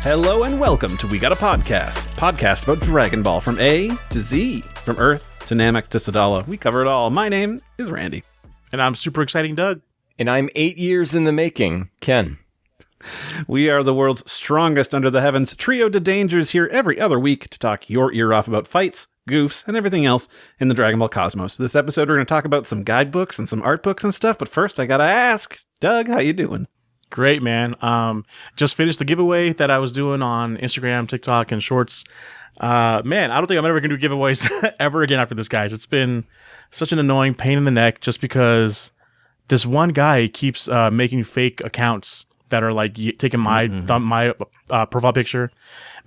Hello and welcome to We Got a podcast about Dragon Ball from A to Z, from Earth to Namek to Sadala. We cover it all. My name is Randy. And I'm super exciting Doug. And I'm 8 years in the making, Ken. We are the world's strongest under the heavens trio de dangers here every other week to talk your ear off about fights, goofs, and everything else in the Dragon Ball cosmos. This episode we're going to talk about some guidebooks and some art books and stuff, but first I gotta ask, Doug, how you doing? Great, man. Just finished the giveaway that I was doing on Instagram, TikTok, and Shorts. Man, I don't think I'm ever going to do giveaways ever again after this, guys. It's been such an annoying pain in the neck just because this one guy keeps making fake accounts that are like taking my profile picture,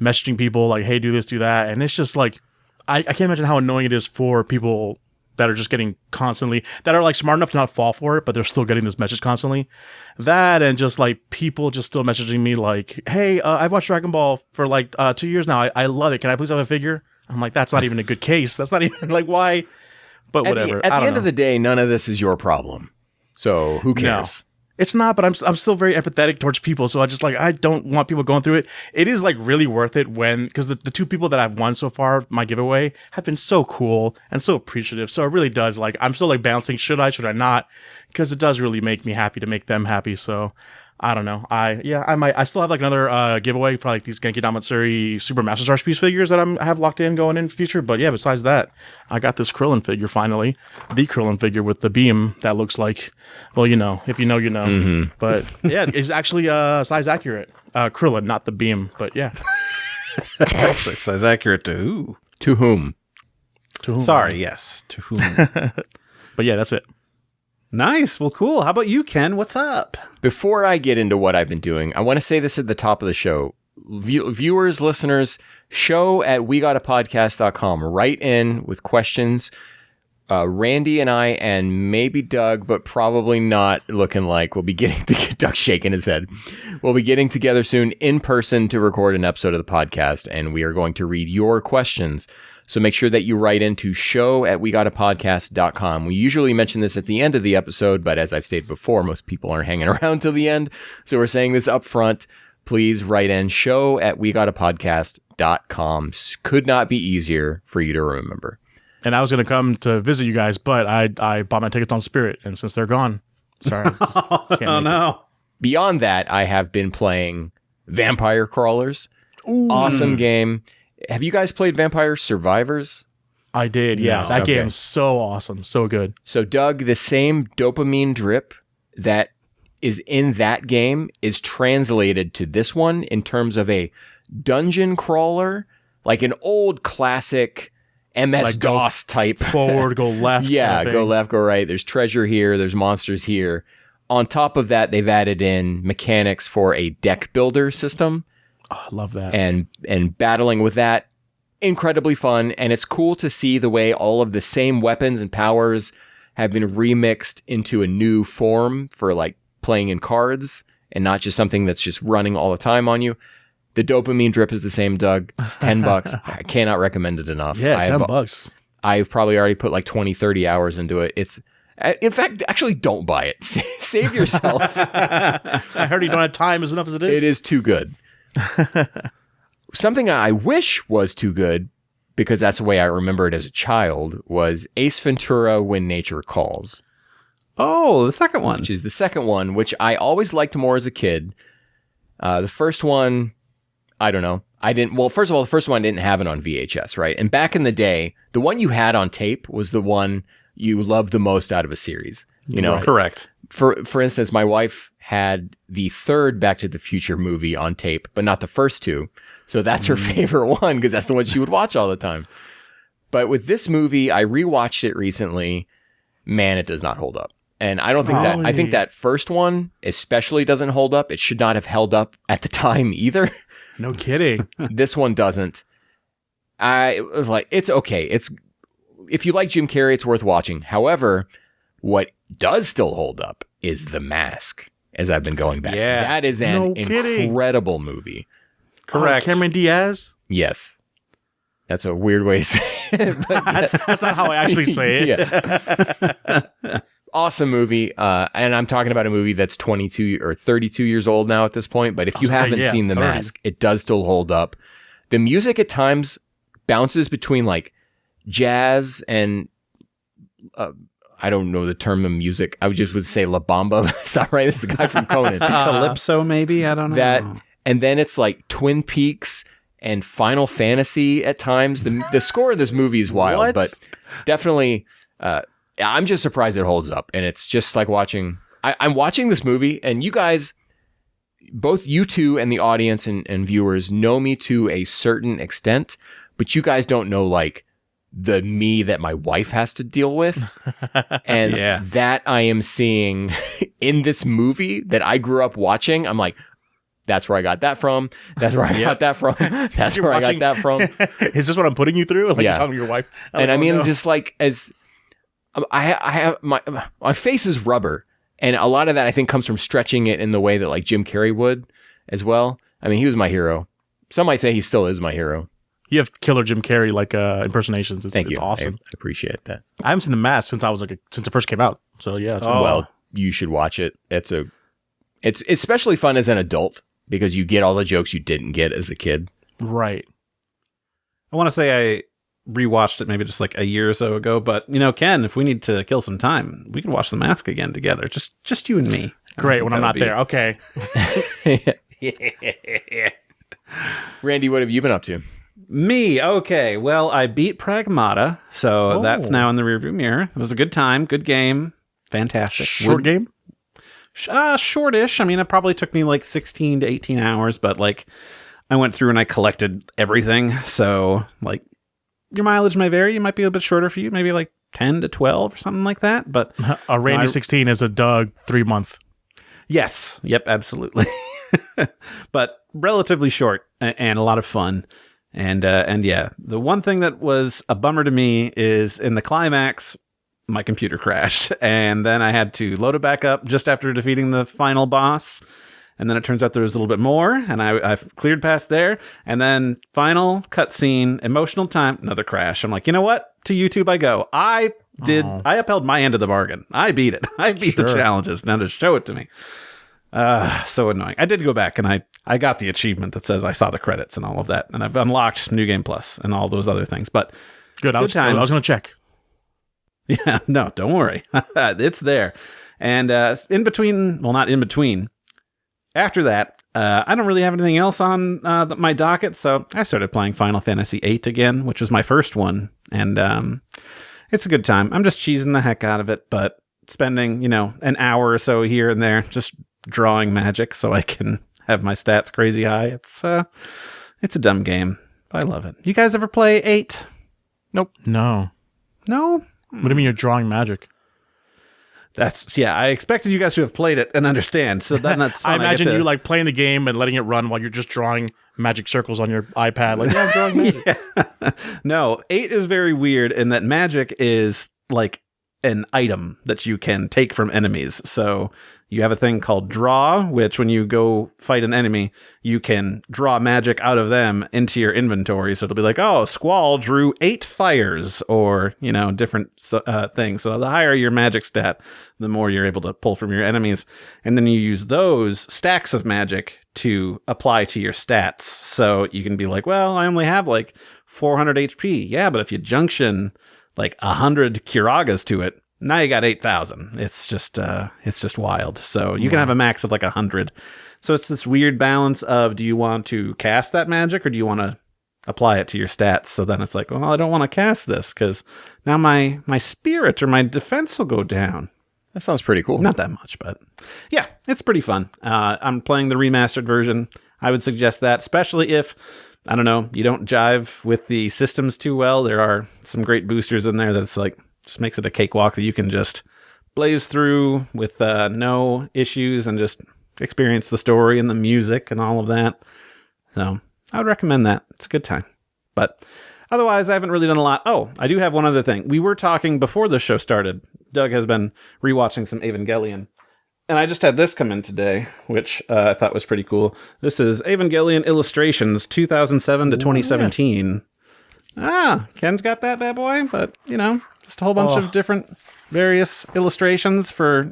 messaging people like, hey, do this, do that. And it's just like, I can't imagine how annoying it is for people that are just getting constantly, that are like smart enough to not fall for it, but they're still getting this message constantly. That and just like people just still messaging me like, hey, I've watched Dragon Ball for like 2 years now. I love it. Can I please have a figure? I'm like, that's not even a good case. That's not even like, why? But whatever. At the end of the day, none of this is your problem. So who cares? No. It's not, but I'm still very empathetic towards people. So I don't want people going through it. It is like really worth it because the two people that I've won so far, my giveaway, have been so cool and so appreciative. So it really does like, I'm still like balancing, should I not? Because it does really make me happy to make them happy. So I don't know. I still have like another giveaway for like these Genki Damatsuri Super Master Star Piece figures that I have locked in going in the future. But yeah, besides that, I got this Krillin figure finally. The Krillin figure with the beam that looks like, well, you know, if you know, you know. Mm-hmm. But yeah, it's actually size accurate. Krillin, not the beam, but yeah. Size accurate to who? To whom? To whom? Sorry, yes. To whom? But yeah, that's it. Nice. Well, cool. How about you, Ken? What's up? Before I get into what I've been doing, I want to say this at the top of the show. Viewers, listeners, show at wegottapodcast.com. Write in with questions. Randy and I, and maybe Doug, but probably not looking like, we'll be getting together. Doug's shaking his head. We'll be getting together soon in person to record an episode of the podcast, and we are going to read your questions. So make sure that you write into show at wegottapodcast.com. We usually mention this at the end of the episode, but as I've stated before, most people aren't hanging around till the end. So we're saying this up front. Please write in show at wegottapodcast.com. Could not be easier for you to remember. And I was going to come to visit you guys, but I bought my tickets on Spirit, and since they're gone, sorry. Oh, no. Beyond that, I have been playing Vampire Crawlers. Ooh. Awesome game. Have you guys played Vampire Survivors? I did, yeah. No. That game's so awesome, so good. So, Doug, the same dopamine drip that is in that game is translated to this one in terms of a dungeon crawler, like an old classic MS-DOS type. Forward, go left. Yeah, go left, go right. There's treasure here. There's monsters here. On top of that, they've added in mechanics for a deck builder system. Oh, I love that. And battling with that, incredibly fun. And it's cool to see the way all of the same weapons and powers have been remixed into a new form for like playing in cards and not just something that's just running all the time on you. The dopamine drip is the same, Doug. It's $10. I cannot recommend it enough. Yeah, $10. I've probably already put like 20, 30 hours into it. It's, in fact, actually don't buy it. Save yourself. I heard you don't have time as enough as it is. It is too good. Something I wish was too good, because that's the way I remember it as a child, was Ace Ventura: When Nature Calls. Oh, the second one. Which is the second one, which I always liked more as a kid. The first one, I don't know. Well, first of all, the first one didn't have it on VHS, right? And back in the day, the one you had on tape was the one you loved the most out of a series. You know, right. Correct. For instance, my wife had the third Back to the Future movie on tape, but not the first two. So that's her favorite one because that's the one she would watch all the time. But with this movie, I rewatched it recently. Man, it does not hold up. And I don't think I think that first one especially doesn't hold up. It should not have held up at the time either. No kidding. This one doesn't. I was like, it's okay. If you like Jim Carrey, it's worth watching. However, what does still hold up is The Mask, as I've been going back. Yeah. That is an incredible movie. Correct. Cameron Diaz? Yes. That's a weird way to say it. But that's not how I actually say it. Yeah. awesome movie. And I'm talking about a movie that's 22 or 32 years old now at this point. But if you haven't seen The Mask, it does still hold up. The music at times bounces between like jazz and I don't know the term of music. I would say La Bamba. Is that right? It's the guy from Conan. Calypso, maybe? I don't know. That, and then it's like Twin Peaks and Final Fantasy at times. The score of this movie is wild, but definitely, I'm just surprised it holds up. And it's just like watching. I'm watching this movie, and you guys, both you two and the audience and viewers, know me to a certain extent, but you guys don't know like the me that my wife has to deal with. And that I am seeing in this movie that I grew up watching. I'm like, that's where I got that from. That's where I got that from. That's where I got that from. Is this what I'm putting you through? Like you're talking to your wife? And I mean, just like as I have my face is rubber. And a lot of that I think comes from stretching it in the way that like Jim Carrey would as well. I mean, he was my hero. Some might say he still is my hero. You have killer Jim Carrey like impersonations. Thank you. It's awesome. I appreciate that. I haven't seen The Mask since since it first came out. So yeah. Well, you should watch it. It's especially fun as an adult because you get all the jokes you didn't get as a kid. Right. I want to say I rewatched it maybe just like a year or so ago, but Ken, if we need to kill some time, we can watch The Mask again together. Just you and me. Great. When I'm not there. Okay. Randy, what have you been up to? Me, okay. Well, I beat Pragmata, so that's now in the rearview mirror. It was a good time, good game, fantastic. Short game? Shortish. I mean, it probably took me like 16 to 18 hours, but like I went through and I collected everything. So like your mileage may vary. It might be a bit shorter for you, maybe like 10 to 12 or something like that. But a Randy 16 is a Doug 3-month. Yes. Yep. Absolutely. But relatively short and a lot of fun. And yeah, the one thing that was a bummer to me is in the climax, my computer crashed, and then I had to load it back up just after defeating the final boss. And then it turns out there was a little bit more, and I've cleared past there. And then final cutscene, emotional time, another crash. I'm like, you know what? To YouTube I go. I upheld my end of the bargain. I beat it. I beat the challenges. Now to show it to me. So annoying. I did go back and I got the achievement that says I saw the credits and all of that. And I've unlocked New Game Plus and all those other things. But good. I was going to check. Yeah, no, don't worry. It's there. And in between, well, not in between. After that, I don't really have anything else on my docket. So I started playing Final Fantasy VIII again, which was my first one. And it's a good time. I'm just cheesing the heck out of it, but spending, an hour or so here and there just drawing magic so I can have my stats crazy high. It's a dumb game, but I love it. You guys ever play 8? Nope. No. What do you mean you're drawing magic? I expected you guys to have played it and understand. So then that's I imagine you like playing the game and letting it run while you're just drawing magic circles on your iPad. Like, I'm drawing magic. Yeah. No, 8 is very weird in that magic is like an item that you can take from enemies. So you have a thing called draw, which when you go fight an enemy, you can draw magic out of them into your inventory. So it'll be like, oh, Squall drew 8 fires or, different things. So the higher your magic stat, the more you're able to pull from your enemies. And then you use those stacks of magic to apply to your stats. So you can be like, well, I only have like 400 HP. Yeah, but if you junction like 100 Kiragas to it, now you got 8,000. It's just wild. So you can have a max of like 100. So it's this weird balance of, do you want to cast that magic or do you want to apply it to your stats? So then it's like, well, I don't want to cast this because now my spirit or my defense will go down. That sounds pretty cool. Not that much, but yeah, it's pretty fun. I'm playing the remastered version. I would suggest that, especially if, I don't know, you don't jive with the systems too well. There are some great boosters in there that's like, just makes it a cakewalk that you can just blaze through with no issues and just experience the story and the music and all of that. So I would recommend that. It's a good time. But otherwise, I haven't really done a lot. Oh, I do have one other thing. We were talking before the show started. Doug has been rewatching some Evangelion. And I just had this come in today, which I thought was pretty cool. This is Evangelion Illustrations 2007 to 2017. Ken's got that bad boy, but, just a whole bunch of different various illustrations for,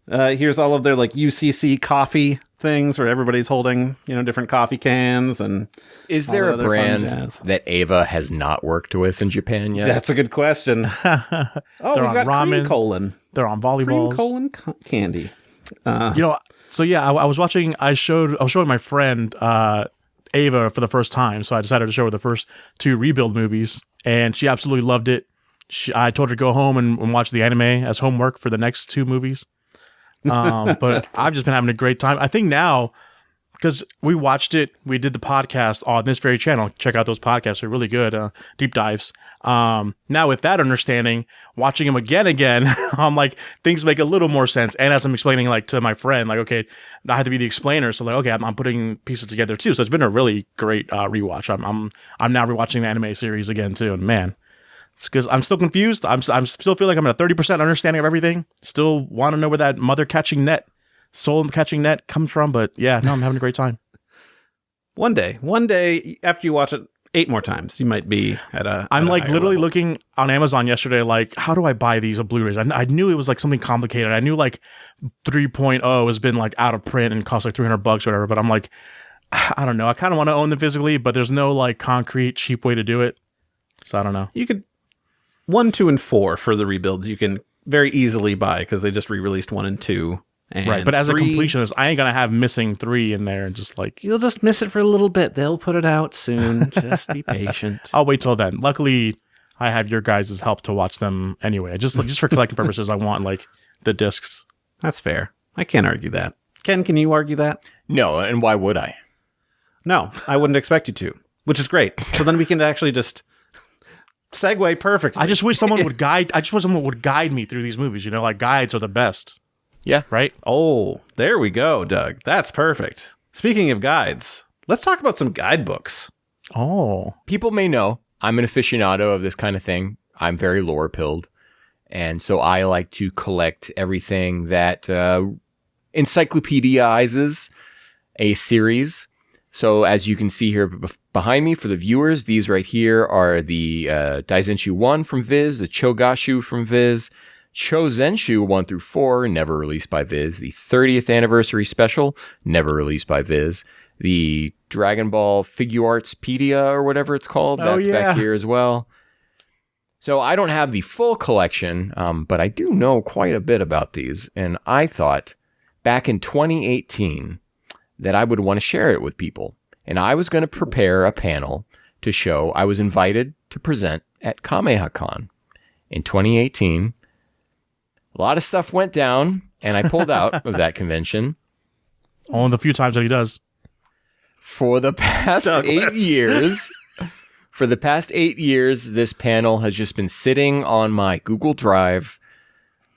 here's all of their, like, UCC coffee things where everybody's holding, different coffee cans and... Is there a brand that Ava has not worked with in Japan yet? That's a good question. We've got ramen. cream colon. They're on volleyballs. Cream colon candy. So yeah, I was watching. I was showing my friend Ava for the first time. So I decided to show her the first 2 Rebuild movies, and she absolutely loved it. I told her to go home and watch the anime as homework for the next 2 movies. But I've just been having a great time. I think now, because we watched it, we did the podcast on this very channel. Check out those podcasts; they're really good, deep dives. Now with that understanding, watching them again, I'm like, things make a little more sense. And as I'm explaining, like, to my friend, like, okay, I had to be the explainer, so like, okay, I'm putting pieces together too. So it's been a really great rewatch. I'm now rewatching the anime series again too, and man, it's because I'm still confused. I'm still feel like I'm at a 30% understanding of everything. Still want to know where that soul catching net comes from. But yeah, no, I'm having a great time. One day after you watch it 8 more times, you might be at a... I'm like literally level. looking on Amazon yesterday, like, how do I buy these Blu-rays? I knew it was like something complicated. I knew like 3.0 has been like out of print and cost like $300 or whatever. But I'm like, I don't know. I kind of want to own them physically, but there's no like concrete cheap way to do it. So I don't know. You could 1, 2, and 4 for the rebuilds. You can very easily buy because they just re-released 1 and 2. And right, but as 3, a completionist, I ain't gonna have missing 3 in there and just like... You'll just miss it for a little bit. They'll put it out soon. Just be patient. I'll wait till then. Luckily, I have your guys' help to watch them anyway. Just for collecting purposes, I want like the discs. That's fair. I can't argue that. Ken, can you argue that? No, and why would I? No, I wouldn't expect you to, which is great. So then we can actually just segue perfectly. I just wish someone would guide. I just wish someone would guide me through these movies. Like guides are the best. Yeah. Right? Oh, there we go, Doug. That's perfect. Speaking of guides, let's talk about some guidebooks. Oh. People may know I'm an aficionado of this kind of thing. I'm very lore-pilled. And so I like to collect everything that encyclopedizes a series. So as you can see here behind me for the viewers, these right here are the Daizenshuu 1 from Viz, the Chouzenshuu from Viz, Chouzenshuu 1 through 4, never released by Viz. The 30th anniversary special, never released by Viz. The Dragon Ball Figuartspedia or whatever it's called, that's back here as well. So I don't have the full collection, but I do know quite a bit about these. And I thought back in 2018 that I would want to share it with people. And I was going to prepare a panel to show. I was invited to present at KamehaCon in 2018. A lot of stuff went down, and I pulled out of that convention. Only the few times that he does. For the past 8 years, this panel has just been sitting on my Google Drive,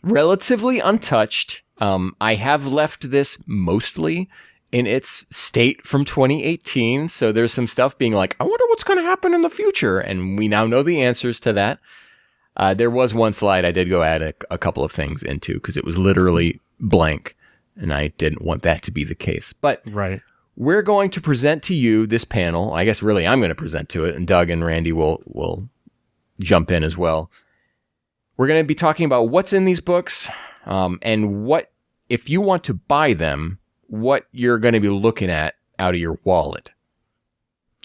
relatively untouched. I have left this mostly in its state from 2018, so there's some stuff being like, I wonder what's going to happen in the future, and we now know the answers to that. There was one slide I did go add a couple of things into because it was literally blank, and I didn't want that to be the case. But right. We're going to present to you this panel. I guess really I'm going to present to it, and Doug and Randy will jump in as well. We're going to be talking about what's in these books, and what, if you want to buy them, what you're going to be looking at out of your wallet.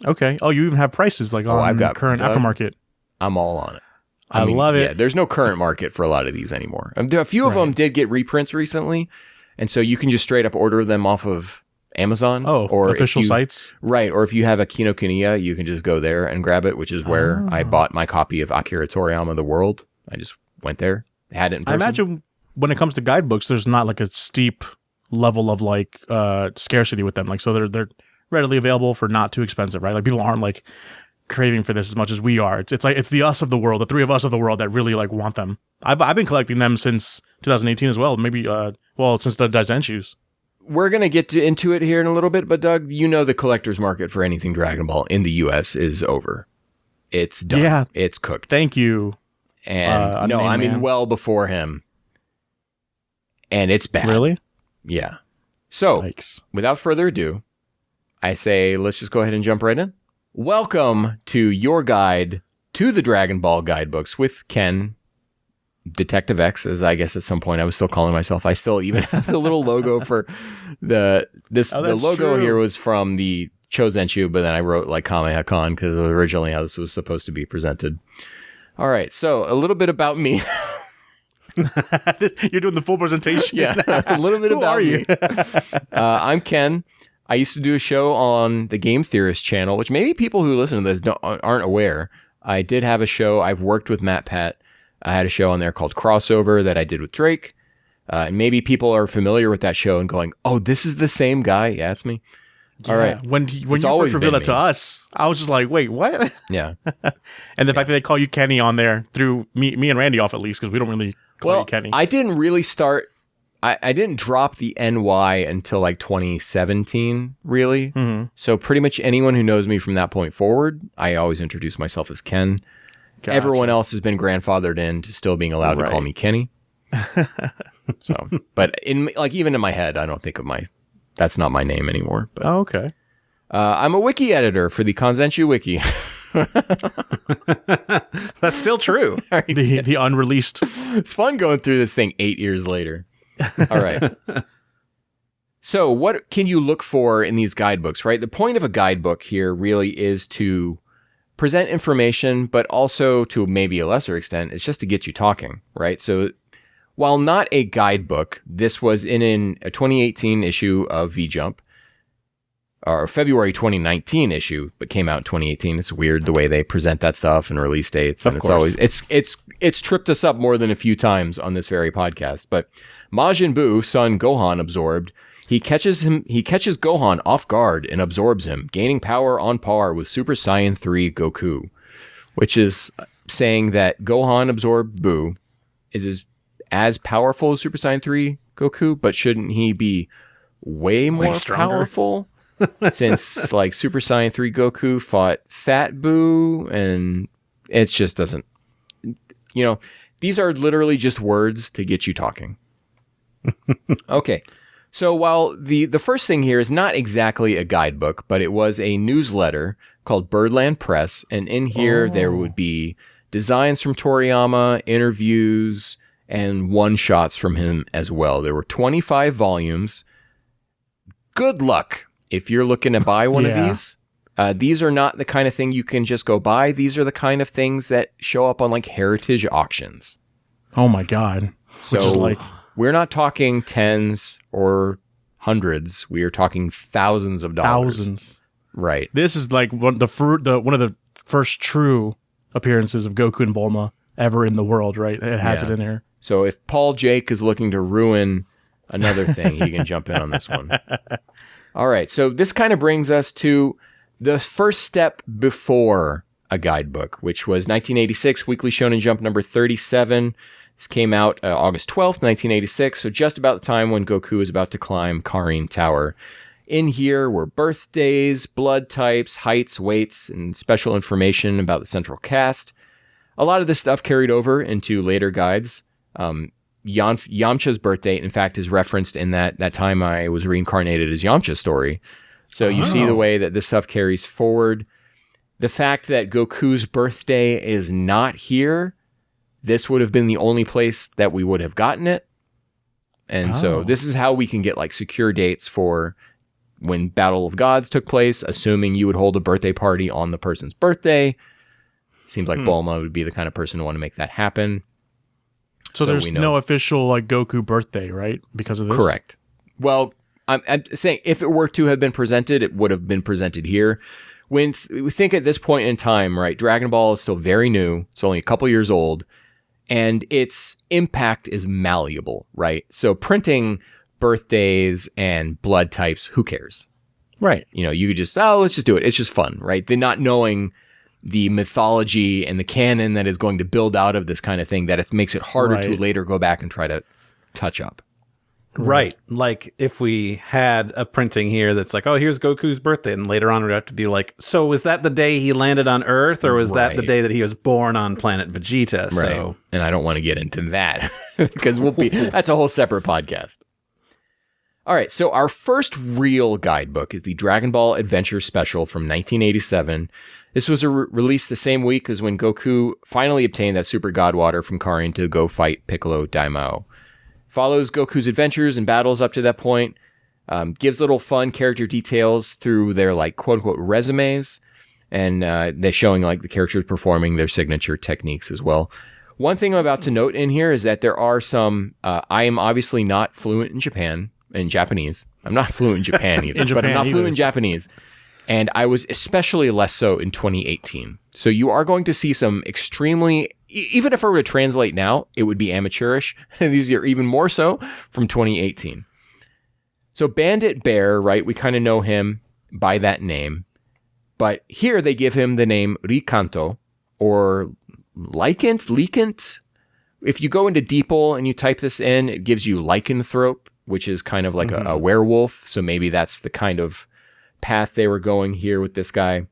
Okay. Oh, you even have prices like on I've got current aftermarket. I'm all on it. I mean, love it. Yeah, there's no current market for a lot of these anymore. A few of them did get reprints recently, and so you can just straight up order them off of Amazon. Or official sites. Right, or if you have a Kinokuniya, you can just go there and grab it, which is where I bought my copy of Akira Toriyama The World. I just went there, had it in person. I imagine when it comes to guidebooks, there's not like a steep level of like scarcity with them. Like, so they're readily available for not too expensive, right? Like people aren't like craving for this as much as we are. It's like it's the us of the world, the three of us of the world that really like want them. I've been collecting them since 2018 as well. Maybe since the Daizenshus. We're gonna get into it here in a little bit, but Doug, you know the collector's market for anything Dragon Ball in the U.S. is over. It's done. Yeah, it's cooked. Thank you. And no, I mean well before him. And it's bad. Really? Yeah. So, without further ado, I say let's just go ahead and jump right in. Welcome to your guide to the Dragon Ball Guidebooks with Ken, Detective X, as I guess at some point I was still calling myself. I still even have the little logo for the logo true. here was from the Chouzenshuu, but then I wrote like Kamehameha because it was originally how this was supposed to be presented. All right, so a little bit about me. You're doing the full presentation. Yeah, a little bit Who about are you? me. I'm Ken. I used to do a show on the Game Theorist channel, which maybe people who listen to this aren't aware. I did have a show. I've worked with Matt Pat. I had a show on there called Crossover that I did with Drake. And maybe people are familiar with that show and going, oh, this is the same guy? Yeah, it's me. All right. When you first revealed that to us, I was just like, wait, what? Yeah. And the fact that they call you Kenny on there threw me and Randy off at least because we don't really call you Kenny. I didn't really start... I didn't drop the NY until like 2017, really. Mm-hmm. So pretty much anyone who knows me from that point forward, I always introduce myself as Ken. Gotcha. Everyone else has been grandfathered into still being allowed to call me Kenny. So, but even in my head, I don't think of that's not my name anymore. But, Oh, okay. I'm a wiki editor for the Daizenshuu wiki. That's still true. The unreleased. It's fun going through this thing 8 years later. All right. So what can you look for in these guidebooks, right? The point of a guidebook here really is to present information, but also to maybe a lesser extent, it's just to get you talking, right? So while not a guidebook, this was in a 2018 issue of V-Jump, or February 2019 issue, but came out in 2018. It's weird the way they present that stuff and release dates. And Of course. it's tripped us up more than a few times on this very podcast. But Majin Buu, son Gohan absorbed. He catches Gohan off guard and absorbs him, gaining power on par with Super Saiyan 3 Goku, which is saying that Gohan absorbed Buu is as powerful as Super Saiyan 3 Goku, but shouldn't he be way more stronger? powerful? Since like Super Saiyan 3 Goku fought Fat Buu, and it just doesn't, these are literally just words to get you talking. Okay. So while the first thing here is not exactly a guidebook, but it was a newsletter called Birdland Press, and in here there would be designs from Toriyama, interviews, and one-shots from him as well. There were 25 volumes. Good luck if you're looking to buy one of these. These are not the kind of thing you can just go buy. These are the kind of things that show up on like heritage auctions. Oh my God. So Which is like... we're not talking tens or hundreds. We are talking thousands of dollars. Thousands. Right. This is like one of the first true appearances of Goku and Bulma ever in the world, right? It has it in here. So if Paul Jake is looking to ruin another thing, he can jump in on this one. All right. So this kind of brings us to the first step before a guidebook, which was 1986 Weekly Shonen Jump number 37. This came out August 12th, 1986, so just about the time when Goku is about to climb Karin Tower. In here were birthdays, blood types, heights, weights, and special information about the central cast. A lot of this stuff carried over into later guides. Yamcha's birthday, in fact, is referenced in that time I was reincarnated as Yamcha's story. So you see the way that this stuff carries forward. The fact that Goku's birthday is not here, this would have been the only place that we would have gotten it. And so this is how we can get like secure dates for when Battle of Gods took place, assuming you would hold a birthday party on the person's birthday. Seems like Bulma would be the kind of person to want to make that happen. So there's no official like Goku birthday, right? Because of this? Correct. Well, I'm saying if it were to have been presented, it would have been presented here. When we think at this point in time, right, Dragon Ball is still very new. It's only a couple years old. And its impact is malleable, right? So printing birthdays and blood types, who cares? Right. You could just, let's just do it. It's just fun, right? They're not knowing the mythology and the canon that is going to build out of this kind of thing, that it makes it harder to later go back and try to touch up. Right. Like if we had a printing here that's like, oh, here's Goku's birthday. And later on, we'd have to be like, so was that the day he landed on Earth, or was that the day that he was born on planet Vegeta? Right. So, and I don't want to get into that because that's a whole separate podcast. All right, so our first real guidebook is the Dragon Ball Adventure Special from 1987. This was released the same week as when Goku finally obtained that Super God Water from Karin to go fight Piccolo Daimao. Follows Goku's adventures and battles up to that point. Gives little fun character details through their like quote-unquote resumes. And they're showing like the characters performing their signature techniques as well. One thing I'm about to note in here is that there are some... I am obviously not fluent in Japanese. I'm not fluent in Japan either, but I'm not fluent in Japanese. And I was especially less so in 2018. So you are going to see some extremely, even if I were to translate now, it would be amateurish. These are even more so from 2018. So Bandit Bear, right? We kind of know him by that name. But here they give him the name Rikanto or Lycanth. If you go into DeepL and you type this in, it gives you Lycanthrope, which is kind of like a werewolf. So maybe that's the kind of path they were going here with this guy.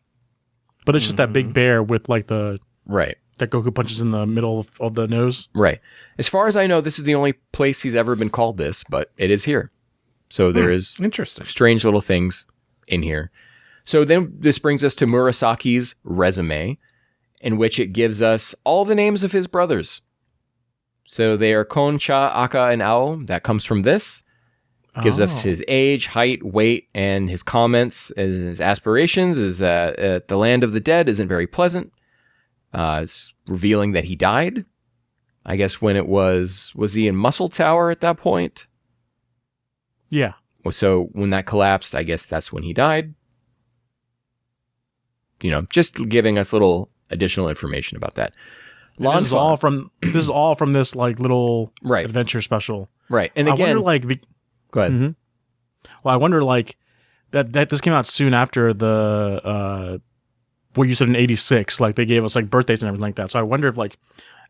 But it's just that big bear with like the... Right. That Goku punches in the middle of the nose. Right. As far as I know, this is the only place he's ever been called this, but it is here. So there is interesting, strange little things in here. So then this brings us to Murasaki's resume, in which it gives us all the names of his brothers. So they are Kon, Cha, Aka, and Ao. That comes from this. Gives us his age, height, weight, and his comments, his aspirations. Is the land of the dead isn't very pleasant. It's revealing that he died. I guess when it was he in Muscle Tower at that point? Yeah. So when that collapsed, I guess that's when he died. You know, just giving us little additional information about that. This is all from this like little adventure special. Right. And again, I wonder, like go ahead. Mm-hmm. Well, I wonder like that this came out soon after the what you said in 86, like they gave us like birthdays and everything like that. So I wonder if like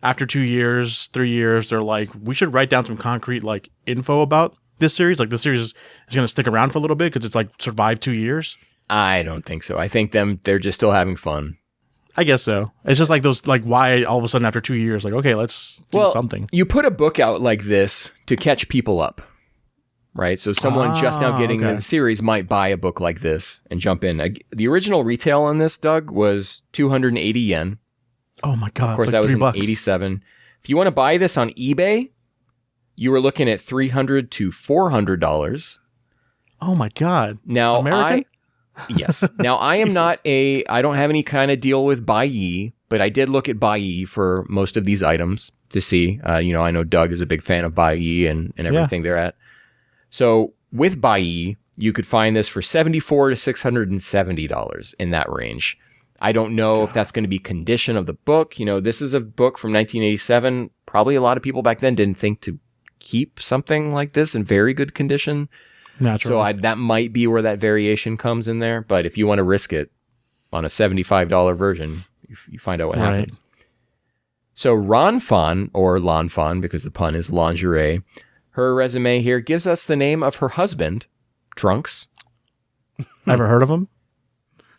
after 2 years, 3 years, they're like, we should write down some concrete like info about this series. Like this series is going to stick around for a little bit because it's like survived 2 years. I don't think so. I think they're just still having fun. I guess so. It's just like those, like why all of a sudden after 2 years, like, okay, let's do something. You put a book out like this to catch people up, right? So someone just now getting into the series might buy a book like this and jump in. The original retail on this, Doug, was 280 yen. Oh my God. Of course, that was in 87. If you want to buy this on eBay, you were looking at $300 to $400. Oh my God. Now, American? Yes. Now, I am I don't have any kind of deal with VIII, but I did look at VIII for most of these items to see. I know Doug is a big fan of VIII and everything they're at. So with VIII, you could find this for $74 to $670 in that range. I don't know if that's going to be condition of the book. You know, this is a book from 1987. Probably a lot of people back then didn't think to keep something like this in very good condition. Naturally. So that might be where that variation comes in there. But if you want to risk it on a $75 version, you find out what happens. So Ronfon, or Lanfon, because the pun is lingerie, her resume here gives us the name of her husband, Trunks. Ever heard of him?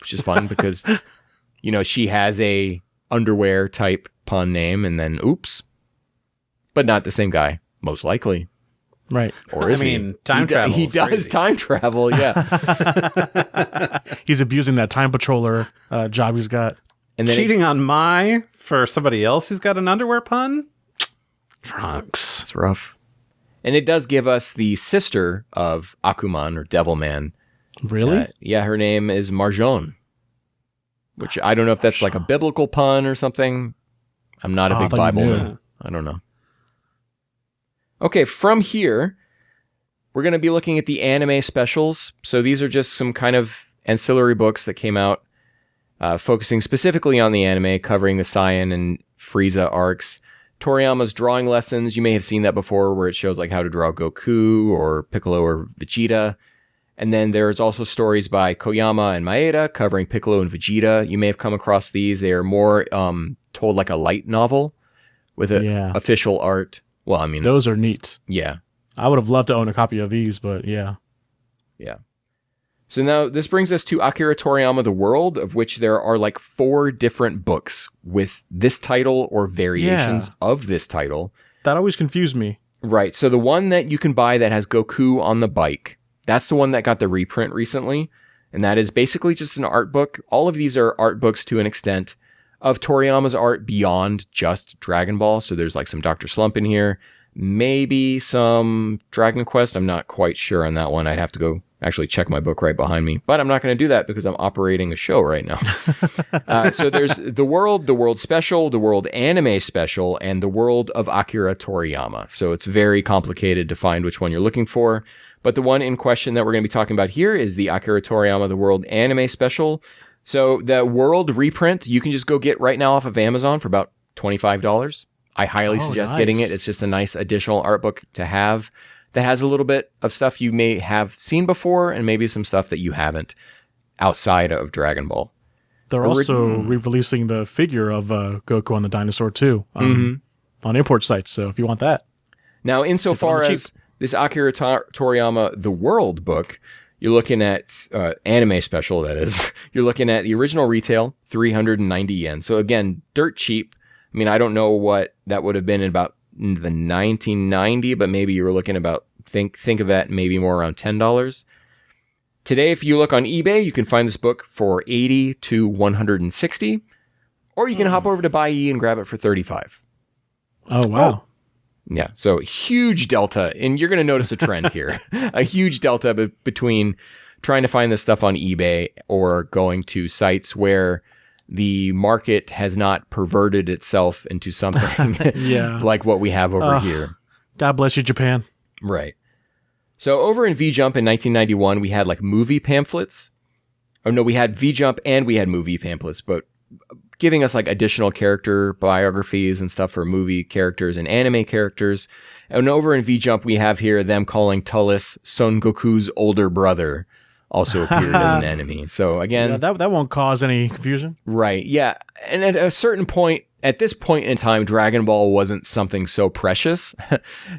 Which is fun because, she has a underwear type pun name and then oops. But not the same guy, most likely. Right. Or is time travel. He does time travel, yeah. He's abusing that time patroller job he's got. And then cheating on for somebody else who's got an underwear pun? Trunks. It's rough. And it does give us the sister of Akuman, or Devilman. Really? Yeah, her name is Marjon. Which I don't know if that's like a biblical pun or something. I'm not a big Bible man. I don't know. Okay, from here, we're going to be looking at the anime specials. So these are just some kind of ancillary books that came out focusing specifically on the anime, covering the Saiyan and Frieza arcs. Toriyama's drawing lessons, you may have seen that before, where it shows like how to draw Goku or Piccolo or Vegeta. And then there's also stories by Koyama and Maeda covering Piccolo and Vegeta. You may have come across these. They are more told like a light novel with official art. Well, I mean, those are neat. Yeah. I would have loved to own a copy of these, but yeah. Yeah. So now this brings us to Akira Toriyama, The World, of which there are like 4 different books with this title or variations of this title. That always confused me. Right. So the one that you can buy that has Goku on the bike, that's the one that got the reprint recently. And that is basically just an art book. All of these are art books to an extent of Toriyama's art beyond just Dragon Ball. So there's like some Dr. Slump in here, maybe some Dragon Quest. I'm not quite sure on that one. I'd have to go actually check my book right behind me, but I'm not going to do that because I'm operating a show right now. So there's the World Special, the World Anime Special, and the World of Akira Toriyama. So it's very complicated to find which one you're looking for. But the one in question that we're going to be talking about here is the Akira Toriyama, the World Anime Special. So the World reprint, you can just go get right now off of Amazon for about $25. I highly suggest getting it. It's just a nice additional art book to have that has a little bit of stuff you may have seen before and maybe some stuff that you haven't outside of Dragon Ball. They're also re-releasing the figure of Goku on the dinosaur too on import sites. So if you want that. Now, insofar as this Akira Toriyama, the World book, you're looking at anime special, that is. You're looking at the original retail, 390 yen. So again, dirt cheap. I mean, I don't know what that would have been in about the 1990, but maybe you were looking about, think of that maybe more around $10. Today, if you look on eBay, you can find this book for $80 to $160, or you can hop over to Buyee and grab it for $35. Oh, wow. Yeah, so huge delta, and you're going to notice a trend here. A huge delta between trying to find this stuff on eBay or going to sites where the market has not perverted itself into something like what we have over here. God bless you, Japan. Right. So over in V-Jump in 1991, we had like movie pamphlets. Oh no, we had V-Jump and we had movie pamphlets, but giving us like additional character biographies and stuff for movie characters and anime characters. And over in V-Jump, we have here them calling Tullis Son Goku's older brother. Also appeared as an enemy. So again, that won't cause any confusion. Right. Yeah. And at a certain point, at this point in time, Dragon Ball wasn't something so precious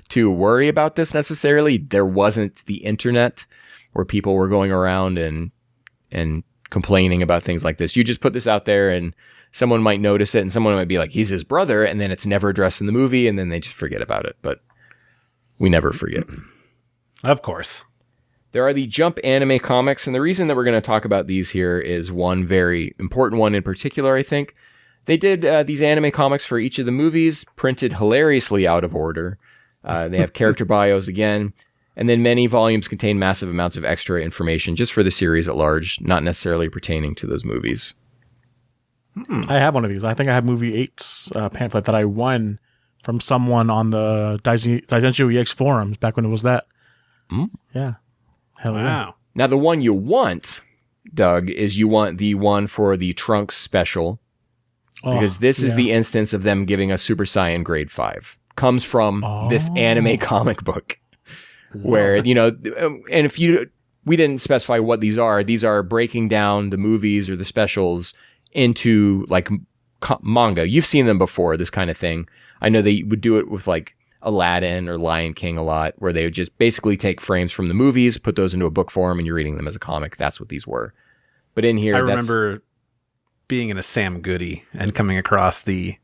to worry about this necessarily. There wasn't the internet where people were going around and complaining about things like this. You just put this out there and someone might notice it and someone might be like, he's his brother. And then it's never addressed in the movie. And then they just forget about it. But we never forget. Of course. There are the Jump anime comics, and the reason that we're going to talk about these here is one very important one in particular, I think. They did these anime comics for each of the movies, printed hilariously out of order. They have character bios again, and then many volumes contain massive amounts of extra information just for the series at large, not necessarily pertaining to those movies. I have one of these. I think I have movie 8's pamphlet that I won from someone on the Daizenshuu EX forums back when it was that. Yeah. Hell yeah. Now, the one you want, Doug, is you want the one for the Trunks special. Because this is the instance of them giving us Super Saiyan Grade 5. Comes from this anime comic book. Where, you know, and we didn't specify what these are breaking down the movies or the specials into like manga. You've seen them before, this kind of thing. I know they would do it with like Aladdin or Lion King a lot, where they would just basically take frames from the movies, put those into a book form, and you're reading them as a comic. That's what these were. But in here, I remember being in a Sam Goody and coming across the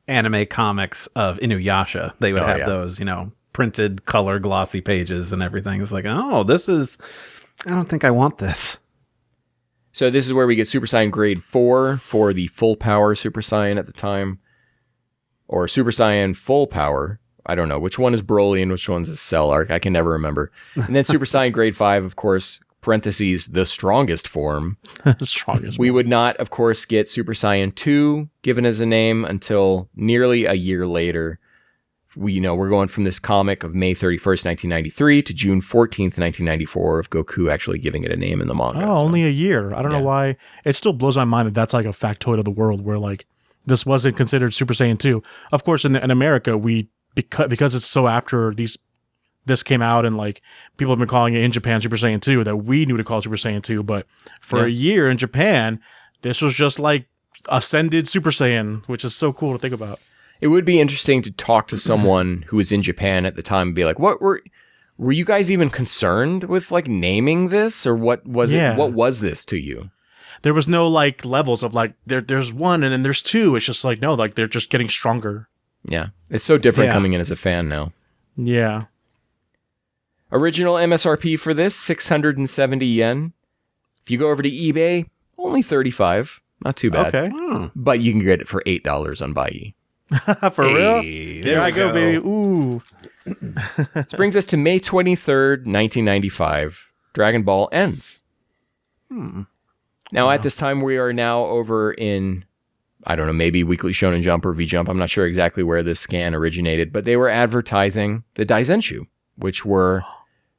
anime comics of Inuyasha. They would have those, you know, printed color glossy pages and everything. It's like, I don't think I want this. So this is where we get Super Saiyan Grade 4 for the full power Super Saiyan at the time, or Super Saiyan Full Power. I don't know which one is Broly and which one's is Cell Arc. I can never remember. And then Super Saiyan Grade 5, of course, parentheses, the strongest form. We would not, of course, get Super Saiyan 2 given as a name until nearly a year later. We're going from this comic of May 31st, 1993 to June 14th, 1994 of Goku actually giving it a name in the manga. Only a year. I don't know why. It still blows my mind that that's like a factoid of the world where like this wasn't considered Super Saiyan 2. Of course, in America, because it's so after this came out and like people have been calling it in Japan Super Saiyan 2 that we knew to call Super Saiyan 2, but for a year in Japan, this was just like Ascended Super Saiyan, which is so cool to think about. It would be interesting to talk to someone who was in Japan at the time and be like, what were you guys even concerned with like naming this, or what was it? What was this to you? There was no like levels of like there's one and then there's two. It's just like, no, like they're just getting stronger. Yeah. It's so different coming in as a fan now. Yeah. Original MSRP for this, 670 yen. If you go over to eBay, only 35. Not too bad. Okay. But you can get it for $8 on Buyee. For real? There There I we go, baby. Ooh. This brings us to May 23rd, 1995. Dragon Ball ends. Now, at this time, we are now over in, I don't know, maybe Weekly Shonen Jump or V-Jump. I'm not sure exactly where this scan originated, but they were advertising the Daizenshuu, which were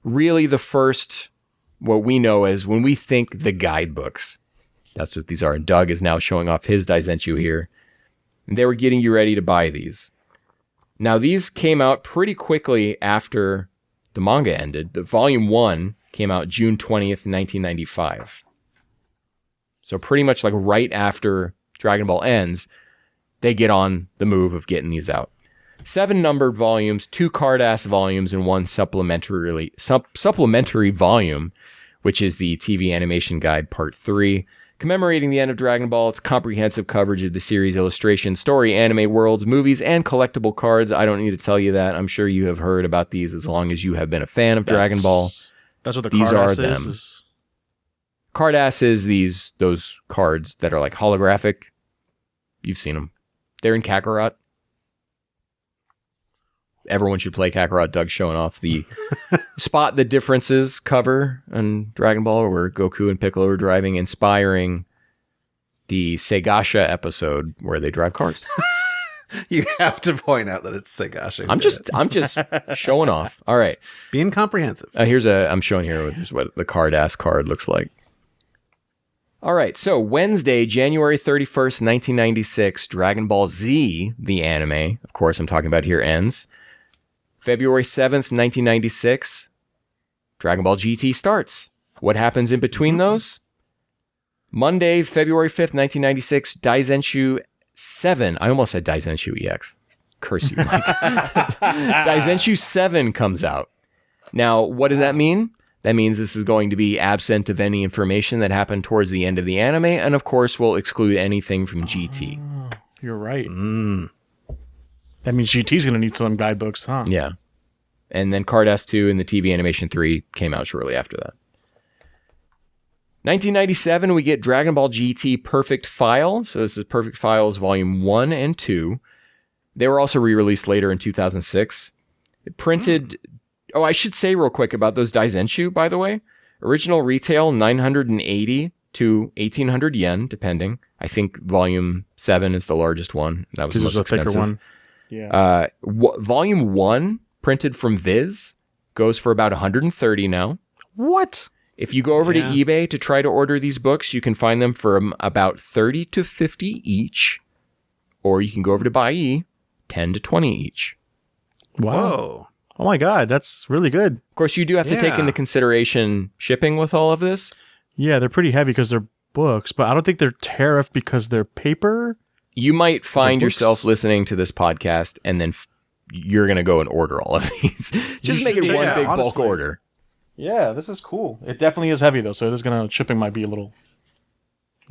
really the first, what we know as when we think the guidebooks. That's what these are. And Doug is now showing off his Daizenshuu here. And they were getting you ready to buy these. Now, these came out pretty quickly after the manga ended. The volume 1 came out June 20th, 1995. So pretty much like right after Dragon Ball ends, they get on the move of getting these out. 7 numbered volumes, 2 card-ass volumes, and 1 supplementary volume, which is the TV Animation Guide Part 3. Commemorating the end of Dragon Ball, its comprehensive coverage of the series illustration, story, anime worlds, movies, and collectible cards. I don't need to tell you that. I'm sure you have heard about these as long as you have been a fan of Dragon Ball. That's what the These card are ass them. is. Card ass is those cards that are like holographic. You've seen them. They're in Kakarot. Everyone should play Kakarot. Doug's showing off the Spot the Differences cover on Dragon Ball where Goku and Piccolo are driving, inspiring the Segasha episode where they drive cars. You have to point out that it's Segashi. I'm just showing off. All right. being comprehensive. I'm showing here here's what the card ass card looks like. All right. So Wednesday, January 31st, 1996, Dragon Ball Z, the anime, of course I'm talking about here, ends. February 7th, 1996, Dragon Ball GT starts. What happens in between those? Monday, February 5th, 1996, Daizenshuu 7. I almost said Daizenshuu EX. Curse you, Mike. Daizenshuu 7 comes out. Now, what does that mean? That means this is going to be absent of any information that happened towards the end of the anime, and of course, we'll exclude anything from GT. You're right. That means GT's going to need some guidebooks, huh? Yeah. And then Card S2 and the TV Animation 3 came out shortly after that. 1997, we get Dragon Ball GT Perfect File. So this is Perfect Files Volume 1 and 2. They were also re-released later in 2006. It printed... Oh, I should say real quick about those Daizenshuu, by the way. Original retail, 980 to 1,800 yen, depending. I think Volume 7 is the largest one. That was the most expensive. Thicker one. Yeah. Volume 1, printed from Viz, goes for about 130 now. What? If you go over to eBay to try to order these books, you can find them for about 30 to 50 each. Or you can go over to Buyee, 10 to 20 each. Wow. Whoa. Oh my God, that's really good. Of course, you do have to take into consideration shipping with all of this. Yeah, they're pretty heavy because they're books, but I don't think they're tariffed because they're paper. You might find yourself listening to this podcast and then you're going to go and order all of these. Just make it one big bulk order. Yeah, this is cool. It definitely is heavy though, so it is gonna shipping might be a little.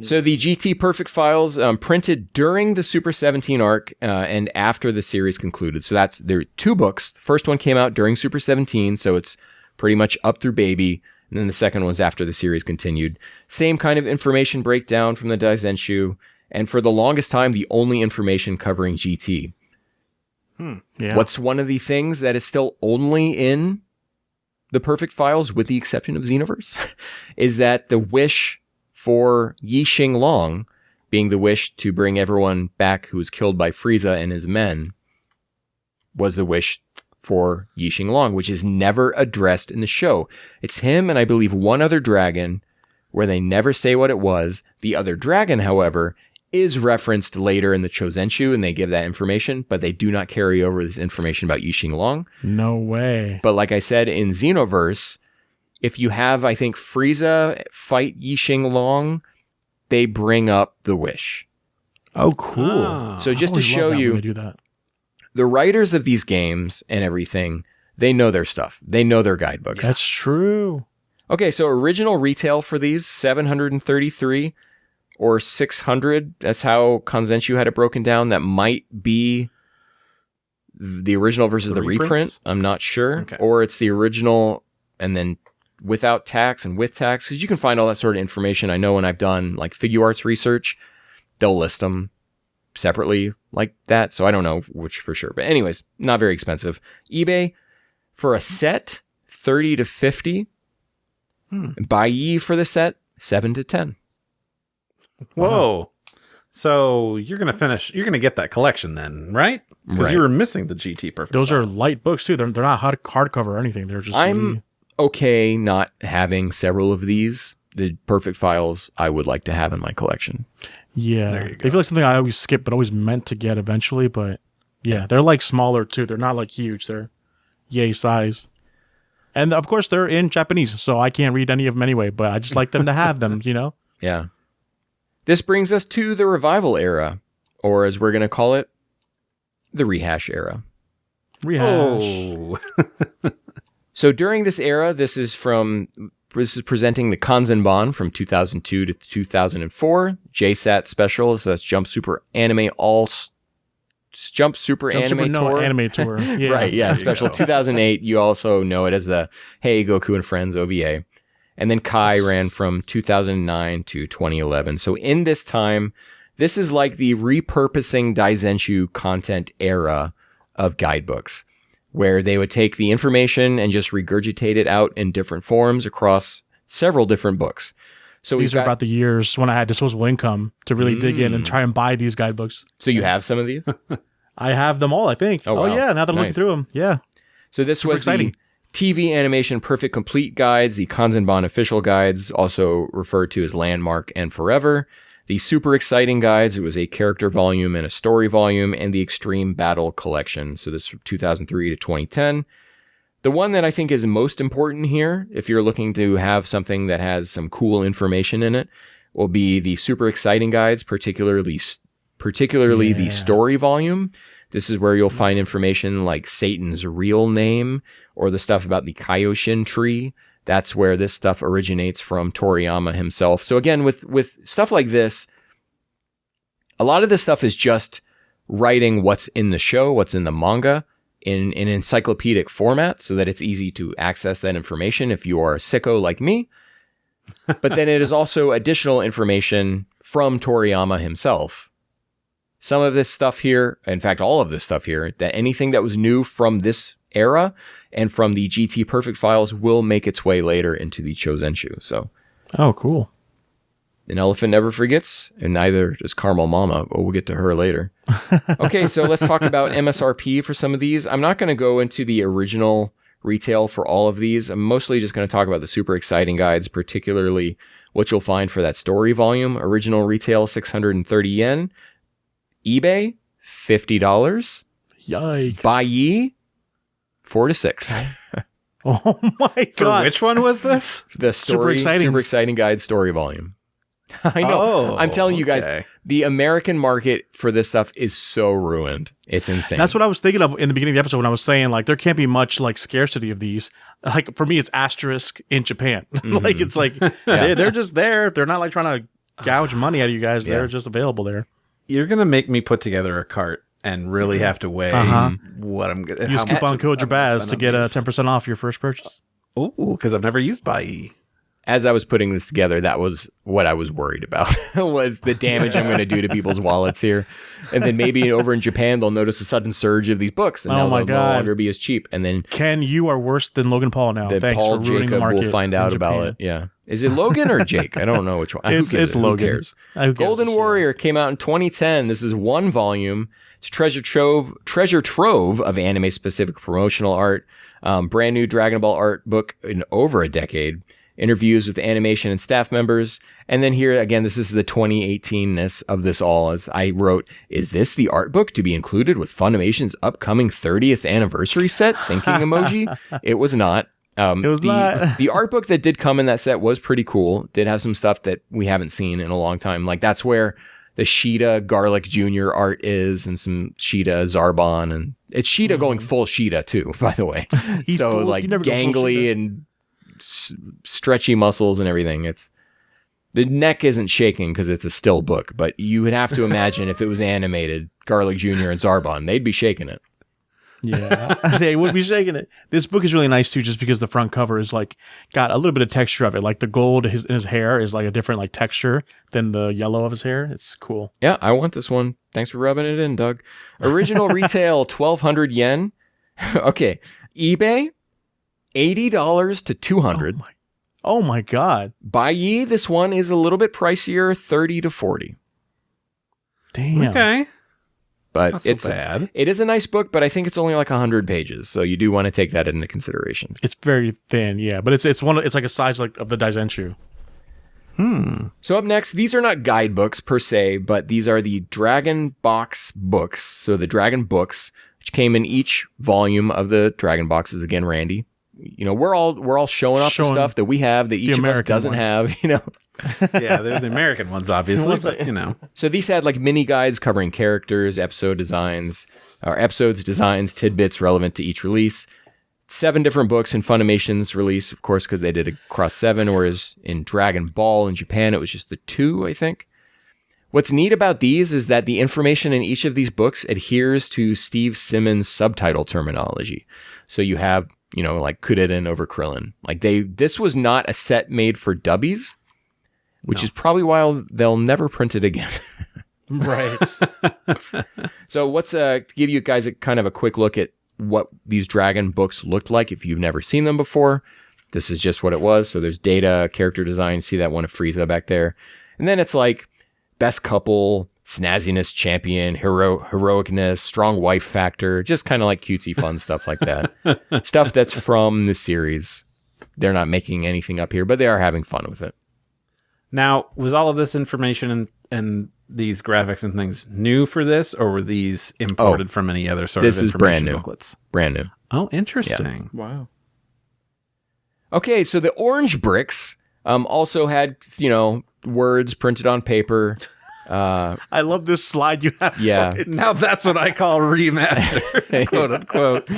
So the GT Perfect Files printed during the Super 17 arc and after the series concluded. So there are 2 books. The first one came out during Super 17, so it's pretty much up through Baby. And then the second was after the series continued. Same kind of information breakdown from the Daizenshuu, and for the longest time, the only information covering GT. Yeah. What's one of the things that is still only in the Perfect Files, with the exception of Xenoverse, is that the wish for Yi Xing Long, being the wish to bring everyone back who was killed by Frieza and his men, was the wish for Yi Xing Long, which is never addressed in the show. It's him and I believe one other dragon, where they never say what it was. The other dragon, however, is referenced later in the Chouzenshuu, and they give that information, but they do not carry over this information about Yi Xing Long. No way. But like I said, in Xenoverse, if you have, I think, Frieza fight Yi Xing Long, they bring up the wish. Oh, cool. So just to show you, they do that. The writers of these games and everything, they know their stuff. They know their guidebooks. That's true. Okay, so original retail for these, 733 or 600. That's how Kanzenshuu had it broken down. That might be the original versus the reprint. reprints? I'm not sure. Okay. Or it's the original and then without tax and with tax, because you can find all that sort of information. I know when I've done like Figuarts research, they'll list them separately like that. So I don't know which for sure. But anyways, not very expensive. eBay for a set, 30 to 50. Buyee for the set, 7 to 10. Whoa. So you're going to get that collection then, right? Because Right. you were missing the GT Perfect. Those are Files. light books too. They're not hardcover or anything. They're just. I'm okay not having several of these. The Perfect Files I would like to have in my collection. Yeah, There you they feel like something I always skip, but always meant to get eventually. But yeah, they're like smaller too. They're not like huge. They're yay size, and of course they're in Japanese, so I can't read any of them anyway. But I just like them to have them, you know. Yeah. This brings us to the revival era, or as we're going to call it, the rehash era. Rehash. Oh. So during this era, this is presenting the Kanzenban from 2002 to 2004, JSAT special, so that's Jump Super Anime Jump Super Anime Tour. Anime Tour. Yeah. Right, yeah, special 2008. You also know it as the Hey Goku and Friends OVA. And then Kai ran from 2009 to 2011. So in this time, this is like the repurposing Daizenshuu content era of guidebooks, where they would take the information and just regurgitate it out in different forms across several different books. So These are about the years when I had disposable income to really dig in and try and buy these guidebooks. So you have some of these? I have them all, I think. Oh, wow. Yeah, now that I'm looking Nice. through them. Yeah. So this Super was exciting. the TV Animation Perfect Complete guides, the Kanzenban official guides, also referred to as Landmark and Forever. The Super Exciting guides, it was a character volume and a story volume, and the Extreme Battle collection. So this is from 2003 to 2010. The one that I think is most important here, if you're looking to have something that has some cool information in it, will be the Super Exciting guides, particularly the story volume. This is where you'll find information like Satan's real name or the stuff about the Kaioshin tree. That's where this stuff originates from Toriyama himself. So again, with stuff like this, a lot of this stuff is just writing what's in the show, what's in the manga in an encyclopedic format so that it's easy to access that information if you are a sicko like me. But then it is also additional information from Toriyama himself. Some of this stuff here, in fact, all of this stuff here, that anything that was new from this era and from the GT Perfect files will make its way later into the Chouzenshuu. So, Oh, cool. an elephant never forgets, and neither does Caramel Mama, but we'll get to her later. Okay, so let's talk about MSRP for some of these. I'm not going to go into the original retail for all of these. I'm mostly just going to talk about the Super Exciting guides, particularly what you'll find for that story volume. Original retail, 630 yen. eBay, $50. Yikes. Buyee, 4 to 6. Oh my For God. which one was this? The story, Super Exciting Guide story volume. I know. Oh, I'm telling you guys, okay. the American market for this stuff is so ruined. It's insane. That's what I was thinking of in the beginning of the episode when I was saying, like, there can't be much, like, scarcity of these. Like, for me, it's asterisk in Japan. Like, it's like, they're just there. They're not, like, trying to gouge money out of you guys. Yeah. They're just available there. You're going to make me put together a cart and really have to weigh what I'm going to Use coupon code JABAZ to get 10% off your first purchase. Oh, because I've never used Buyee. As I was putting this together, that was what I was worried about, was the damage I'm going to do to people's wallets here. And then maybe over in Japan, they'll notice a sudden surge of these books, and now they'll no longer be as cheap. And then Ken, you are worse than Logan Paul now. that Thanks Paul for ruining the Jacob market will find out in about Japan. it. Yeah. Is it Logan or Jake? I don't know which one. It's Logan. Who cares? Who gives Golden a shit? Warrior came out in 2010. This is one volume. It's a treasure trove of anime-specific promotional art. Brand new Dragon Ball art book in over a decade. Interviews with animation and staff members. And then here, again, this is the 2018-ness of this all. As I wrote, is this the art book to be included with Funimation's upcoming 30th anniversary set? Thinking emoji. It was not. It was not. The art book that did come in that set was pretty cool. Did have some stuff that we haven't seen in a long time. Like that's where the Sheeta Garlic Jr. art is, and some Sheeta Zarbon, and it's Sheeta going full Sheeta too, by the way. So like gangly and stretchy muscles and everything. It's the neck isn't shaking because it's a still book, but you would have to imagine if it was animated, Garlic Jr. and Zarbon, they'd be shaking it. Yeah, they would be shaking it. This book is really nice too, just because the front cover is like got a little bit of texture of it. Like the gold in his hair is like a different like texture than the yellow of his hair. It's cool. Yeah, I want this one. Thanks for rubbing it in, Doug. Original retail 1,200 yen. Okay, eBay $80 to $200. Oh my god! Baiyi, this one is a little bit pricier, $30 to $40. Damn. Okay. But It's not so bad. It is a nice book, but I think it's only like 100 pages, so you do want to take that into consideration. It's very thin, yeah, but it's like a size like of the Daizenshuu. So up next, these are not guidebooks per se, but these are the Dragon Box books. So the Dragon Books, which came in each volume of the Dragon Boxes. Again, Randy, you know, we're all showing off the stuff that we have that each of us doesn't have. You know. Yeah, they're the American ones, obviously, but, you know. So these had like mini guides covering characters, episodes, designs, tidbits relevant to each release. 7 different books in Funimation's release, of course, because they did across 7, whereas in Dragon Ball in Japan, it was just the 2, I think. What's neat about these is that the information in each of these books adheres to Steve Simmons' subtitle terminology. So you have, you know, like Kuriden over Krillin. Like this was not a set made for dubbies, which is probably why they'll never print it again. Right. So what's to give you guys a kind of a quick look at what these Dragon books looked like if you've never seen them before. This is just what it was. So there's data, character design, see that one of Frieza back there. And then it's like best couple, snazziness champion, heroicness, strong wife factor, just kind of like cutesy fun stuff like that. Stuff that's from the series. They're not making anything up here, but they are having fun with it. Now, was all of this information and these graphics and things new for this, or were these imported from any other sort of this is information brand new. booklets? Brand new. Oh, interesting. Yeah. Wow. Okay, so the orange bricks also had, you know, words printed on paper. I love this slide you have. Yeah. Now that's what I call remaster, quote unquote.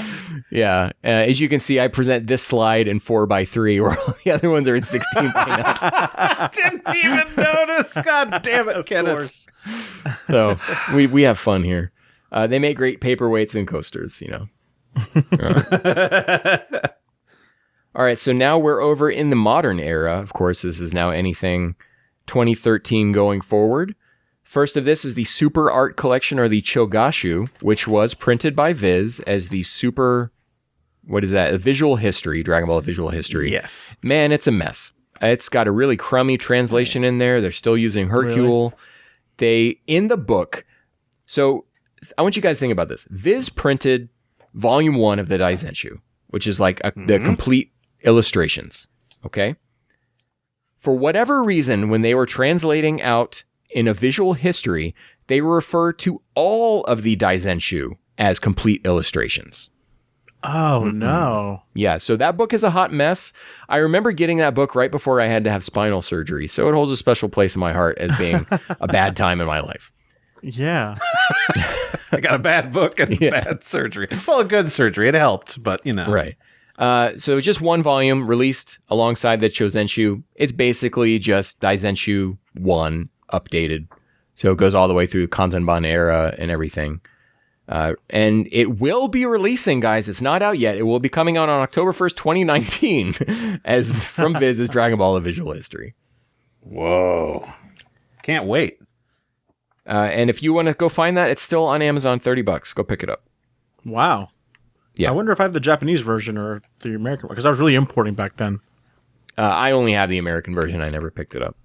Yeah. As you can see, I present this slide in 4x3, where all the other ones are in 16x9. Didn't even notice. God damn it, Kenneth. So we have fun here. They make great paperweights and coasters, you know. All right, so now we're over in the modern era. Of course, this is now anything 2013 going forward. First of this is the Super Art Collection, or the Chouzenshuu, which was printed by Viz as the Super, what is that? A Visual History, Dragon Ball Visual History. Yes. Man, it's a mess. It's got a really crummy translation in there. They're still using Hercule. Really? In the book, so I want you guys to think about this. Viz printed volume 1 of the Daizenshuu, which is like the complete illustrations, okay? For whatever reason, when they were translating out in a visual history, they refer to all of the Daizenshuu as complete illustrations. Oh, no. Yeah, so that book is a hot mess. I remember getting that book right before I had to have spinal surgery, so it holds a special place in my heart as being a bad time in my life. Yeah. I got a bad book and bad surgery. Well, a good surgery. It helped, but, you know. Right. So just one volume released alongside the Chouzenshuu. It's basically just Daizenshuu 1 updated. So it goes all the way through the Kanzenban era and everything. And it will be releasing, guys. It's not out yet. It will be coming out on October 1st, 2019 as from Viz's Dragon Ball A Visual History. Whoa. Can't wait. And if you want to go find that, it's still on Amazon, $30. Go pick it up. Wow. Yeah. I wonder if I have the Japanese version or the American one, because I was really importing back then. I only have the American version. I never picked it up.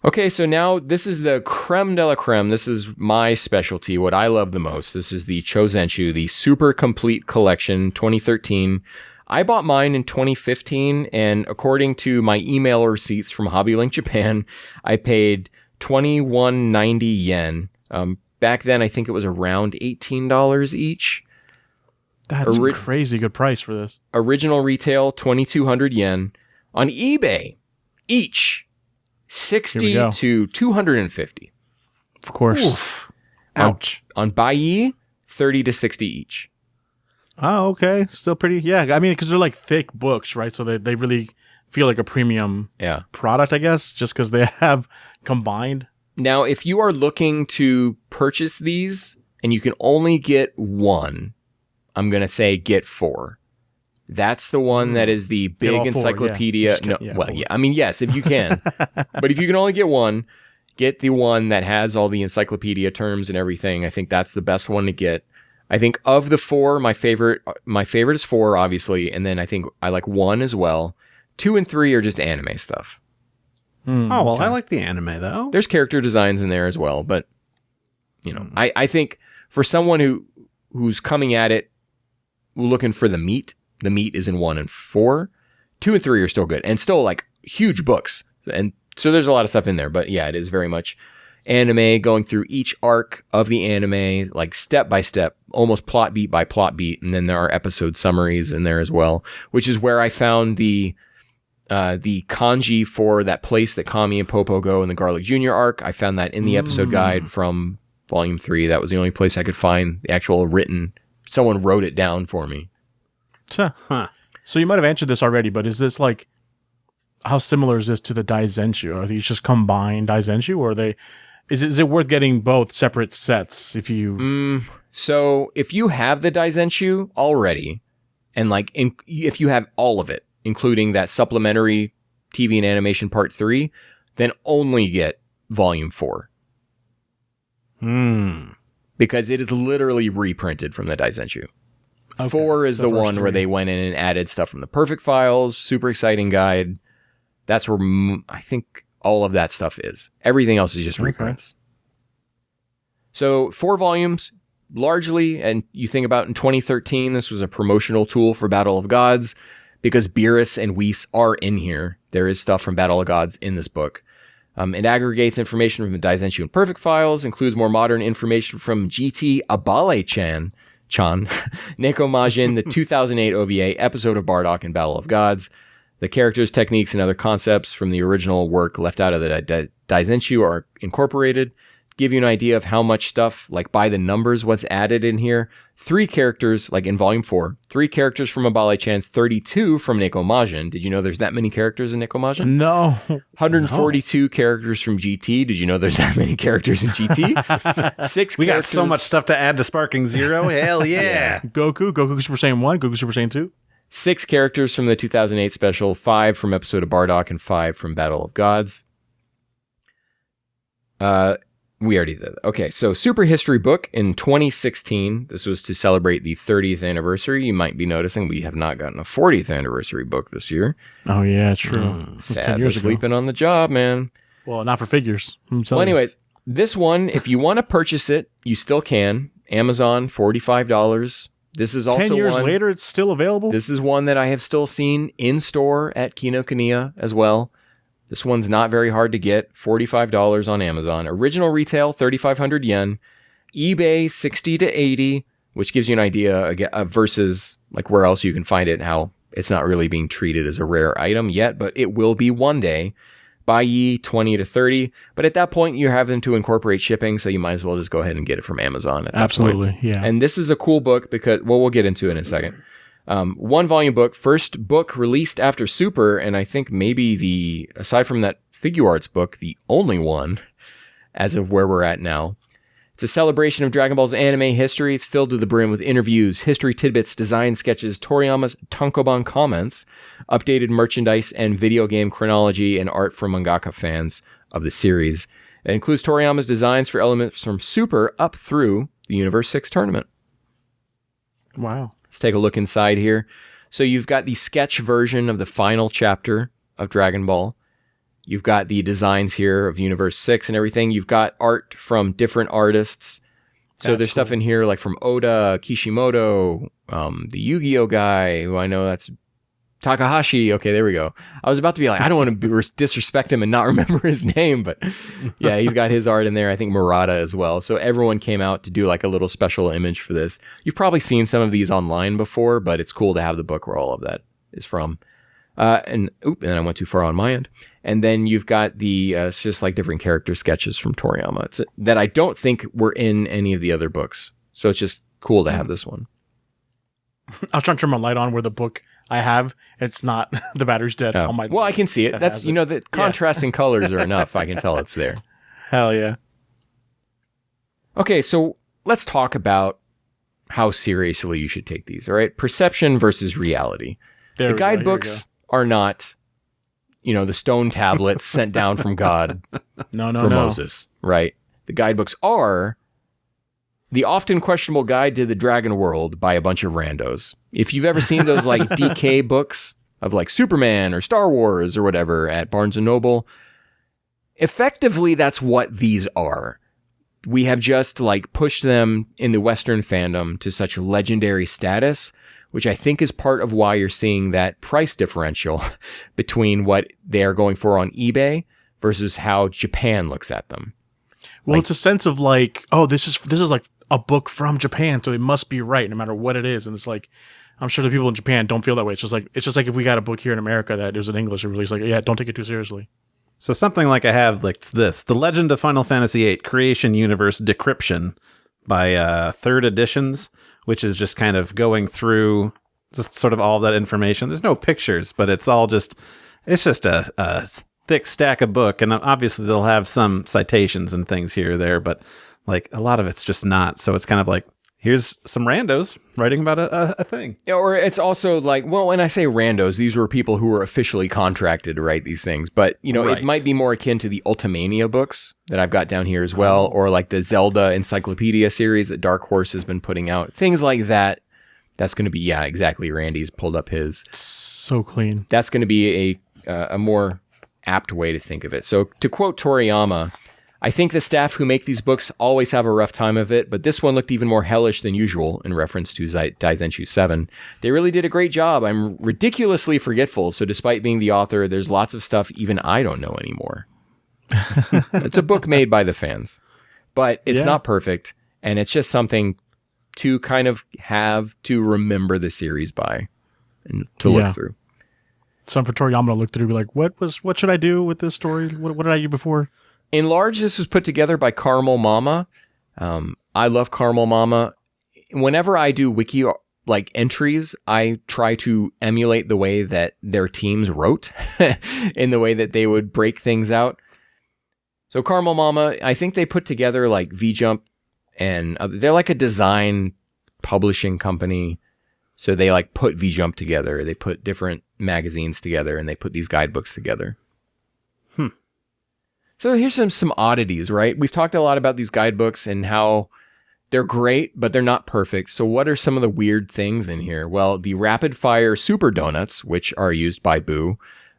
Okay, so now this is the creme de la creme. This is my specialty, what I love the most. This is the Chouzenshuu, the Super Complete Collection 2013. I bought mine in 2015, and according to my email receipts from HobbyLink Japan, I paid 2190 yen. Back then, I think it was around $18 each. That's a crazy good price for this. Original retail, 2,200 yen. On eBay, each 60 to 250. Of course. Oof. Ouch. On Baiyi, 30 to 60 each. Oh, okay. Still pretty. Yeah. I mean, because they're like thick books, right? So they really feel like a premium product, I guess, just because they have combined. Now, if you are looking to purchase these and you can only get one, I'm going to say get 4. That's the one that is the big encyclopedia. I mean, yes, if you can. But if you can only get one, get the one that has all the encyclopedia terms and everything. I think that's the best one to get. I think of the 4, my favorite is 4, obviously, and then I think I like 1 as well. 2 and 3 are just anime stuff. I like the anime though. There's character designs in there as well, but I think for someone who's coming at it looking for the meat is in 1 and 4. 2 and 3 are still good and still like huge books, and so there's a lot of stuff in there. But yeah, it is very much anime, going through each arc of the anime, like step by step, almost plot beat by plot beat, and then there are episode summaries in there as well, which is where I found the kanji for that place that Kami and Popo go in the Garlic Jr. arc. I found that in the episode guide from Volume 3. That was the only place I could find the actual written. Someone wrote it down for me. Huh. So you might have answered this already, but is this like, how similar is this to the Daizenshuu? Are these just combined Daizenshuu, or are they? Is it worth getting both separate sets if you? So if you have the Daizenshuu already, and if you have all of it, including that supplementary TV and animation part 3, then only get Volume 4. Because it is literally reprinted from the Daizenshuu. Okay. 4 is the one where they went in and added stuff from the Perfect Files, super exciting guide. That's where I think all of that stuff is. Everything else is just reprints. So 4 volumes, largely, and you think about in 2013, this was a promotional tool for Battle of Gods, because Beerus and Whis are in here. There is stuff from Battle of Gods in this book. It aggregates information from the Daizenshuu and Perfect Files, includes more modern information from GT Abale-chan, Neko Majin, the 2008 OVA episode of Bardock and Battle of Gods. The characters, techniques, and other concepts from the original work left out of the Daizenshuu are incorporated. Give you an idea of how much stuff, like by the numbers, what's added in here. 3 characters, like in Volume 4, 3 characters from Abale-chan, 32 from Neko Majin. Did you know there's that many characters in Neko Majin? No. 142 characters from GT. Did you know there's that many characters in GT? 6 We characters. got so much stuff to add to Sparking Zero. Hell yeah. Goku Super Saiyan 1, Goku Super Saiyan 2. 6 characters from the 2008 special, 5 from episode of Bardock, and 5 from Battle of Gods. We already did that. Okay, so Super History Book in 2016. This was to celebrate the 30th anniversary. You might be noticing we have not gotten a 40th anniversary book this year. Oh, yeah, true. Sad. They're sleeping on the job, man. Well, not for figures. Well, anyways, this one, if you want to purchase it, you still can. Amazon, $45. This is also 10 years later, it's still available? This is one that I have still seen in store at Kinokuniya as well. This one's not very hard to get, $45 on Amazon. Original retail, 3,500 yen. eBay, 60 to 80, which gives you an idea versus like where else you can find it, how it's not really being treated as a rare item yet, but it will be one day. Baiyi, 20 to 30. But at that point, you're having to incorporate shipping, so you might as well just go ahead and get it from Amazon at that point. Yeah. And this is a cool book because, well, we'll get into it in a second. 1 volume book, first book released after Super, and I think maybe aside from that Figure Arts book, the only one as of where we're at now. It's a celebration of Dragon Ball's anime history. It's filled to the brim with interviews, history tidbits, design sketches, Toriyama's Tankoban comments, updated merchandise, and video game chronology and art from mangaka fans of the series. It includes Toriyama's designs for elements from Super up through the Universe 6 tournament. Wow. Let's take a look inside here. So you've got the sketch version of the final chapter of Dragon Ball. You've got the designs here of Universe 6 and everything. You've got art from different artists. So there's stuff in here like from Oda, Kishimoto, the Yu-Gi-Oh guy, who I know that's Takahashi. Okay, there we go. I was about to be like, I don't want to disrespect him and not remember his name, but yeah, he's got his art in there. I think Murata as well. So everyone came out to do like a little special image for this. You've probably seen some of these online before, but it's cool to have the book where all of that is from. And I went too far on my end. And then you've got it's just like different character sketches from Toriyama that I don't think were in any of the other books. So it's just cool to have this one. I was trying to turn my light on where the book I have, it's not, the battery's dead on my. Well, I can see it. That's, the contrasting colors are enough. I can tell it's there. Hell yeah. Okay, so let's talk about how seriously you should take these. All right, perception versus reality. There The we go, here we guidebooks are not, the stone tablets sent down from God No, for Moses, right? The guidebooks are the often questionable guide to the dragon world by a bunch of randos. If you've ever seen those like DK books of like Superman or Star Wars or whatever at Barnes & Noble, effectively that's what these are. We have just like pushed them in the Western fandom to such legendary status, which I think is part of why you're seeing that price differential between what they are going for on eBay versus how Japan looks at them. Well, it's a sense of like, oh, this is like a book from Japan, so it must be right no matter what it is. And it's like, I'm sure the people in Japan don't feel that way. It's just like if we got a book here in America that is in English, it really is like, yeah, don't take it too seriously. So something like I have like this, The Legend of Final Fantasy VIII Creation Universe Decryption by Third Editions, which is just kind of going through just sort of all that information. There's no pictures, but it's just a thick stack of book. And obviously they'll have some citations and things here or there, but like a lot of it's just not. So it's kind of like, here's some randos writing about a thing. Or it's also like, well, when I say randos, these were people who were officially contracted to write these things. But, Right. It might be more akin to the Ultimania books that I've got down here as well, or like the Zelda Encyclopedia series that Dark Horse has been putting out. Things like that. That's going to be, yeah, exactly. Randy's pulled up his. So clean. That's going to be a more apt way to think of it. So to quote Toriyama, I think the staff who make these books always have a rough time of it, but this one looked even more hellish than usual, in reference to Daizenshuu 7. They really did a great job. I'm ridiculously forgetful, so despite being the author, there's lots of stuff even I don't know anymore. It's a book made by the fans, but it's not perfect, and it's just something to kind of have to remember the series by and to look through. Something for Toriyama to look through, be like, what should I do with this story? What did I do before? In large, this was put together by Caramel Mama. I love Caramel Mama. Whenever I do wiki like entries, I try to emulate the way that their teams wrote in the way that they would break things out. So Caramel Mama, I think they put together like VJump, and they're like a design publishing company. So they like put VJump together. They put different magazines together, and they put these guidebooks together. So here's some oddities, right? We've talked a lot about these guidebooks and how they're great, but they're not perfect. So what are some of the weird things in here? Well, the rapid fire super donuts, which are used by Boo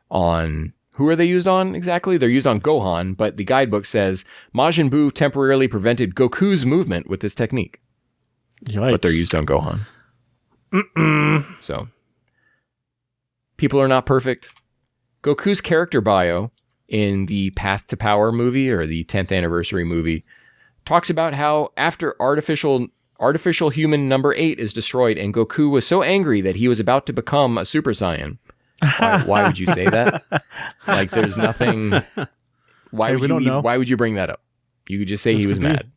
on... Who are they used on exactly? They're used on Gohan, but the guidebook says Majin Buu temporarily prevented Goku's movement with this technique. Yikes. But they're used on Gohan. So, people are not perfect. Goku's character bio in the Path to Power movie, or the 10th anniversary movie, talks about how after artificial human number 8 is destroyed and Goku was so angry that he was about to become a Super Saiyan. Why would you say that? Like, there's nothing. Why would you bring that up? You could just say he was mad.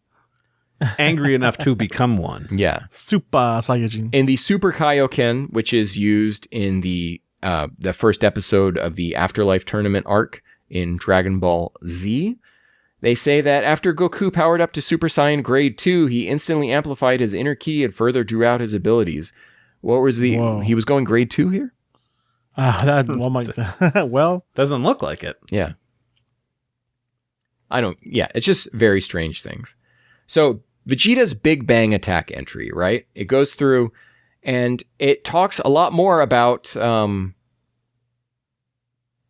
Angry enough to become one. Yeah. Super Saiyajin. In the Super Kaioken, which is used in the first episode of the Afterlife Tournament arc in Dragon Ball Z, they say that after Goku powered up to Super Saiyan Grade 2, he instantly amplified his inner ki and further drew out his abilities. What was the... Whoa. He was going Grade 2 here? Well, Doesn't look like it. Yeah. It's just very strange things. So, Vegeta's Big Bang Attack entry, right? It goes through and it talks a lot more about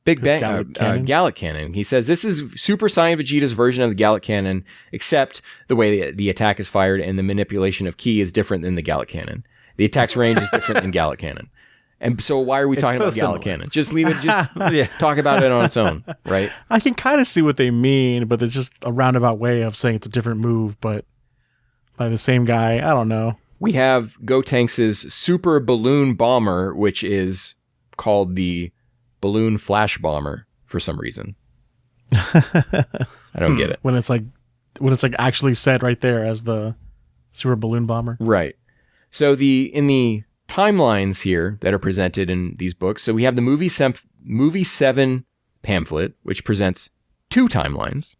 Big Bang Gallic Cannon. He says this is Super Saiyan Vegeta's version of the Gallic Cannon, except the way the attack is fired and the manipulation of ki is different than the Gallic Cannon. The attack's range is different than Gallic Cannon. And so why are we talking about Gallic Cannon? Just leave it, talk about it on its own, right? I can kind of see what they mean, but it's just a roundabout way of saying it's a different move, but by the same guy. I don't know. We have Gotenks' Super Balloon Bomber, which is called the Balloon Flash Bomber for some reason. I don't get it. When it's like actually said right there as the Super Balloon Bomber. Right. So in the timelines here that are presented in these books, so we have the movie 7 pamphlet, which presents 2 timelines.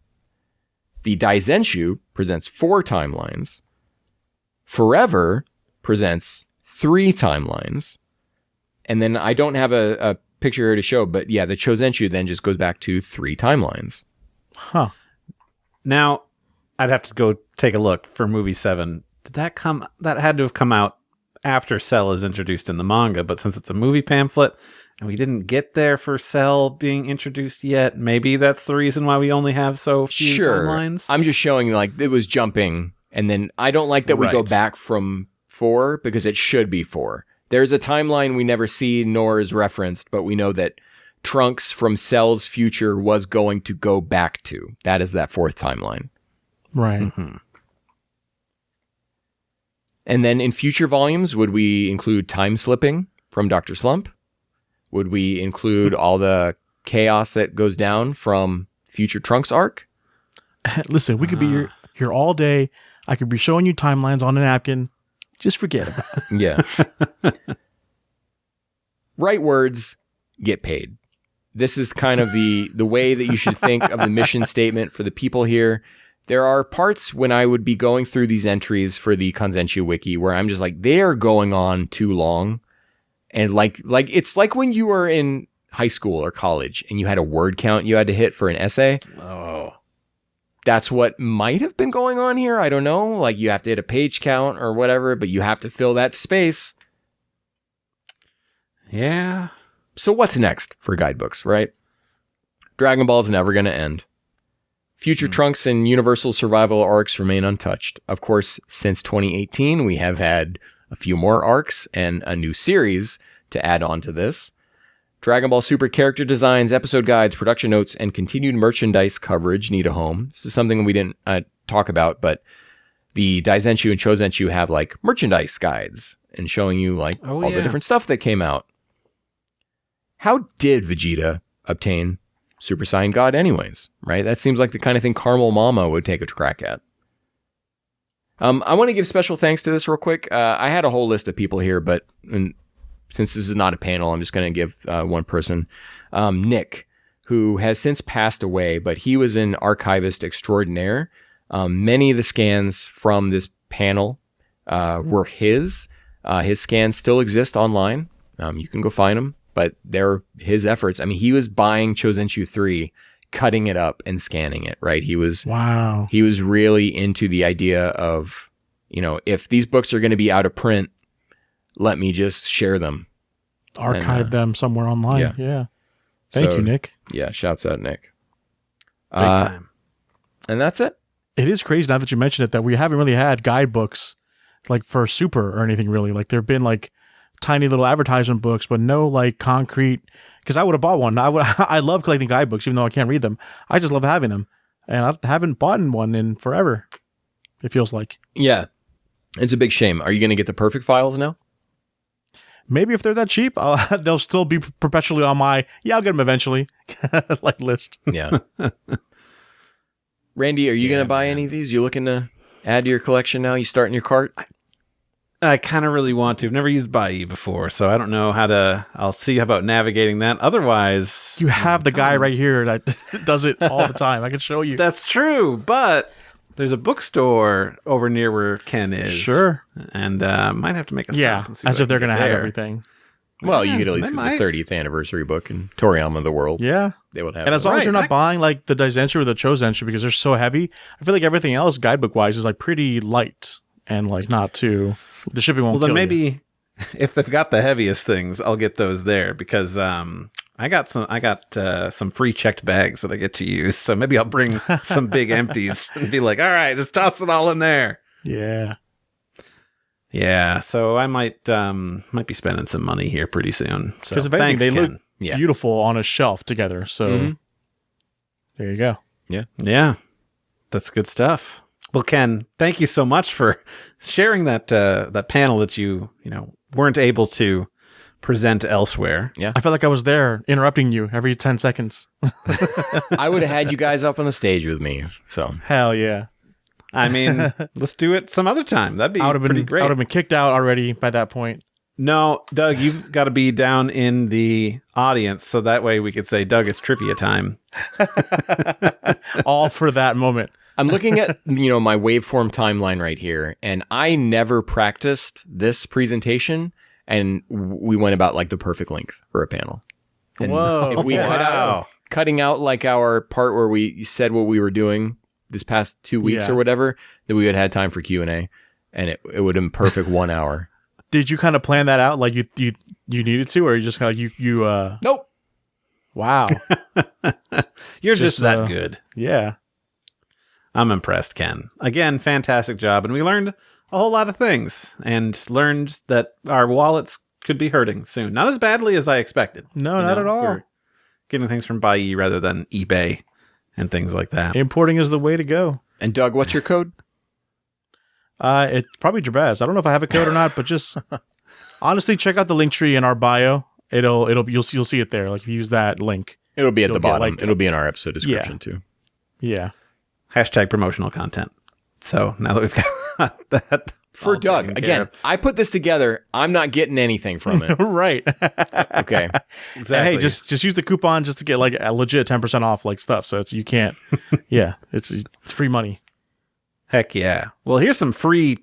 The Daizenshuu presents 4 timelines. Forever presents 3 timelines. And then I don't have a picture here to show, but yeah, the Chouzenshuu then just goes back to 3 timelines. Huh. Now, I'd have to go take a look for movie 7. That had to have come out after Cell is introduced in the manga, but since it's a movie pamphlet and we didn't get there for Cell being introduced yet, maybe that's the reason why we only have so few timelines. I'm just showing like it was jumping, and then I don't like that we go back from 4 because it should be 4. There's a timeline we never see nor is referenced, but we know that Trunks from Cell's future was going to go back to. That is that 4th timeline. Right. Mm-hmm. And then in future volumes, would we include time slipping from Dr. Slump? Would we include all the chaos that goes down from future Trunks arc? Listen, we could be here all day. I could be showing you timelines on a napkin. Just forget about it. Yeah. Right words, get paid. This is kind of the way that you should think of the mission statement for the people here. There are parts when I would be going through these entries for the Kanzenshuu wiki where I'm just like, they are going on too long. And like it's like when you were in high school or college and you had a word count you had to hit for an essay. Oh. That's what might have been going on here. I don't know. Like you have to hit a page count or whatever, but you have to fill that space. Yeah. So what's next for Guidebooks, right? Dragon Ball's never going to end. Future Trunks and Universal Survival arcs remain untouched. Of course, since 2018, we have had a few more arcs and a new series to add on to this. Dragon Ball Super character designs, episode guides, production notes, and continued merchandise coverage need a home. This is something we didn't talk about, but the Daizenshuu and Chouzenshuu have like merchandise guides and showing you like all the different stuff that came out. How did Vegeta obtain Super Saiyan God anyways, right? That seems like the kind of thing Carmel Mama would take a crack at. I want to give special thanks to this real quick. I had a whole list of people here, but since this is not a panel, I'm just going to give one person. Nick, who has since passed away, but he was an archivist extraordinaire. Many of the scans from this panel were his. His scans still exist online. You can go find them. But they're his efforts. I mean, he was buying Chouzenshuu 3, cutting it up and scanning it, right? He was really into the idea of, you know, if these books are going to be out of print, let me just share them. Archive them somewhere online. Yeah. Thank you, Nick. Yeah, shouts out, Nick. Big time. And that's it. It is crazy now that you mention it that we haven't really had guidebooks like for Super or anything really. Like there have been like tiny little advertisement books, but no like concrete, because I would have bought one. I love collecting guidebooks, even though I can't read them. I just love having them. And I haven't bought one in forever, it feels like. Yeah. It's a big shame. Are you going to get the perfect files now? Maybe if they're that cheap, they'll still be perpetually on my, I'll get them eventually, like list. Yeah. Randy, are you going to buy any of these? You looking to add to your collection now? You starting your cart? I kind of really want to. I've never used Baiyi before, so I don't know how to. I'll see about navigating that. Otherwise, you have the guy right here that does it all the time. I can show you. That's true, but there's a bookstore over near where Ken is. Sure. And might have to make a stop and see as if they're going to have everything. Well, you could at least get the 30th anniversary book in Toriyama of the World. Yeah. They would have. And as long as you're not buying like the Daizenshuu or the Chouzenshuu because they're so heavy, I feel like everything else guidebook-wise is like pretty light and like not too... The shipping won't kill you. Well, then maybe if they've got the heaviest things, I'll get those there because I got some free checked bags that I get to use. So maybe I'll bring some big empties and be like, all right, just toss it all in there. Yeah. Yeah. So I might be spending some money here pretty soon. So because if anything, they Ken. look beautiful on a shelf together. So there you go. Yeah. Yeah. That's good stuff. Well, Ken, thank you so much for sharing that panel that you weren't able to present elsewhere. Yeah, I felt like I was there interrupting you every 10 seconds. I would have had you guys up on the stage with me. So hell yeah. I mean, let's do it some other time. That'd be pretty great. I would have been kicked out already by that point. No, Doug, you've got to be down in the audience so that way we could say, Doug, it's trivia time. All for that moment. I'm looking at, my waveform timeline right here, and I never practiced this presentation, and we went about like the perfect length for a panel. And Whoa. if we cutting out like our part where we said what we were doing this past 2 weeks or whatever, then we would have had time for Q&A, and it would have been perfect 1 hour. Did you kind of plan that out like you needed to, or you just kind of you Nope. Wow. You're just that good. Yeah. I'm impressed, Ken. Again, fantastic job. And we learned a whole lot of things and learned that our wallets could be hurting soon. Not as badly as I expected. No, not at all. We're getting things from Buyee rather than eBay and things like that. Importing is the way to go. And Doug, what's your code? It's probably Jabaz. I don't know if I have a code or not, but just honestly, check out the link tree in our bio. You'll see it there. Like if you use that link, It'll be at the bottom. like, It'll be in our episode description too. Yeah. Hashtag promotional content. So now that we've got that. For all Doug, taken again, care of. I put this together. I'm not getting anything from it. Right. Okay. And hey, just use the coupon just to get like a legit 10% off like stuff. So you can't. Yeah, it's free money. Heck yeah. Well, here's some free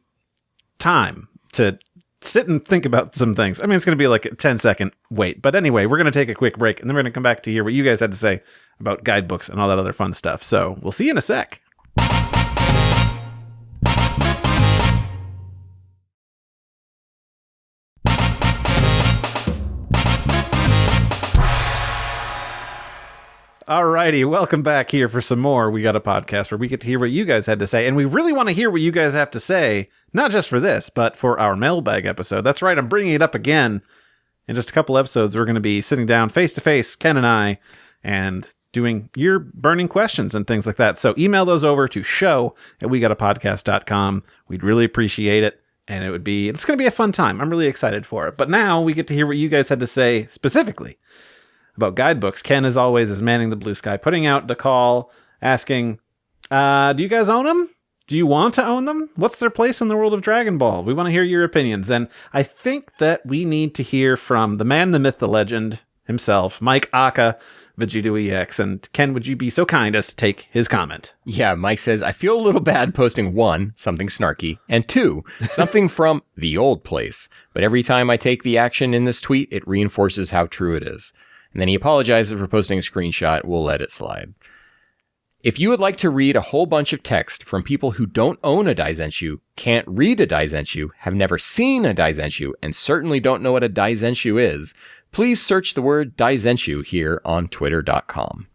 time to sit and think about some things. I mean, it's going to be like a 10-second wait. But anyway, we're going to take a quick break, and then we're going to come back to hear what you guys had to say about guidebooks and all that other fun stuff. So we'll see you in a sec. Alrighty, welcome back here for some more. We got a podcast where we get to hear what you guys had to say, and we really want to hear what you guys have to say, not just for this, but for our mailbag episode. That's right, I'm bringing it up again. In just a couple episodes, we're going to be sitting down face-to-face, Ken and I, and doing your burning questions and things like that. So email those over to show@wegotapodcast.com. We'd really appreciate it, and it's going to be a fun time. I'm really excited for it. But now we get to hear what you guys had to say specifically about guidebooks. Ken, as always, is manning the blue sky, putting out the call, asking, do you guys own them? Do you want to own them? What's their place in the world of Dragon Ball? We want to hear your opinions. And I think that we need to hear from the man, the myth, the legend himself, Mike Aka, Vegito EX. And Ken, would you be so kind as to take his comment? Yeah, Mike says, I feel a little bad posting 1, something snarky, and 2, something from the old place. But every time I take the action in this tweet, it reinforces how true it is. And then he apologizes for posting a screenshot. We'll let it slide. If you would like to read a whole bunch of text from people who don't own a Daizenshuu, can't read a Daizenshuu, have never seen a Daizenshuu, and certainly don't know what a Daizenshuu is, please search the word Daizenshuu here on twitter.com.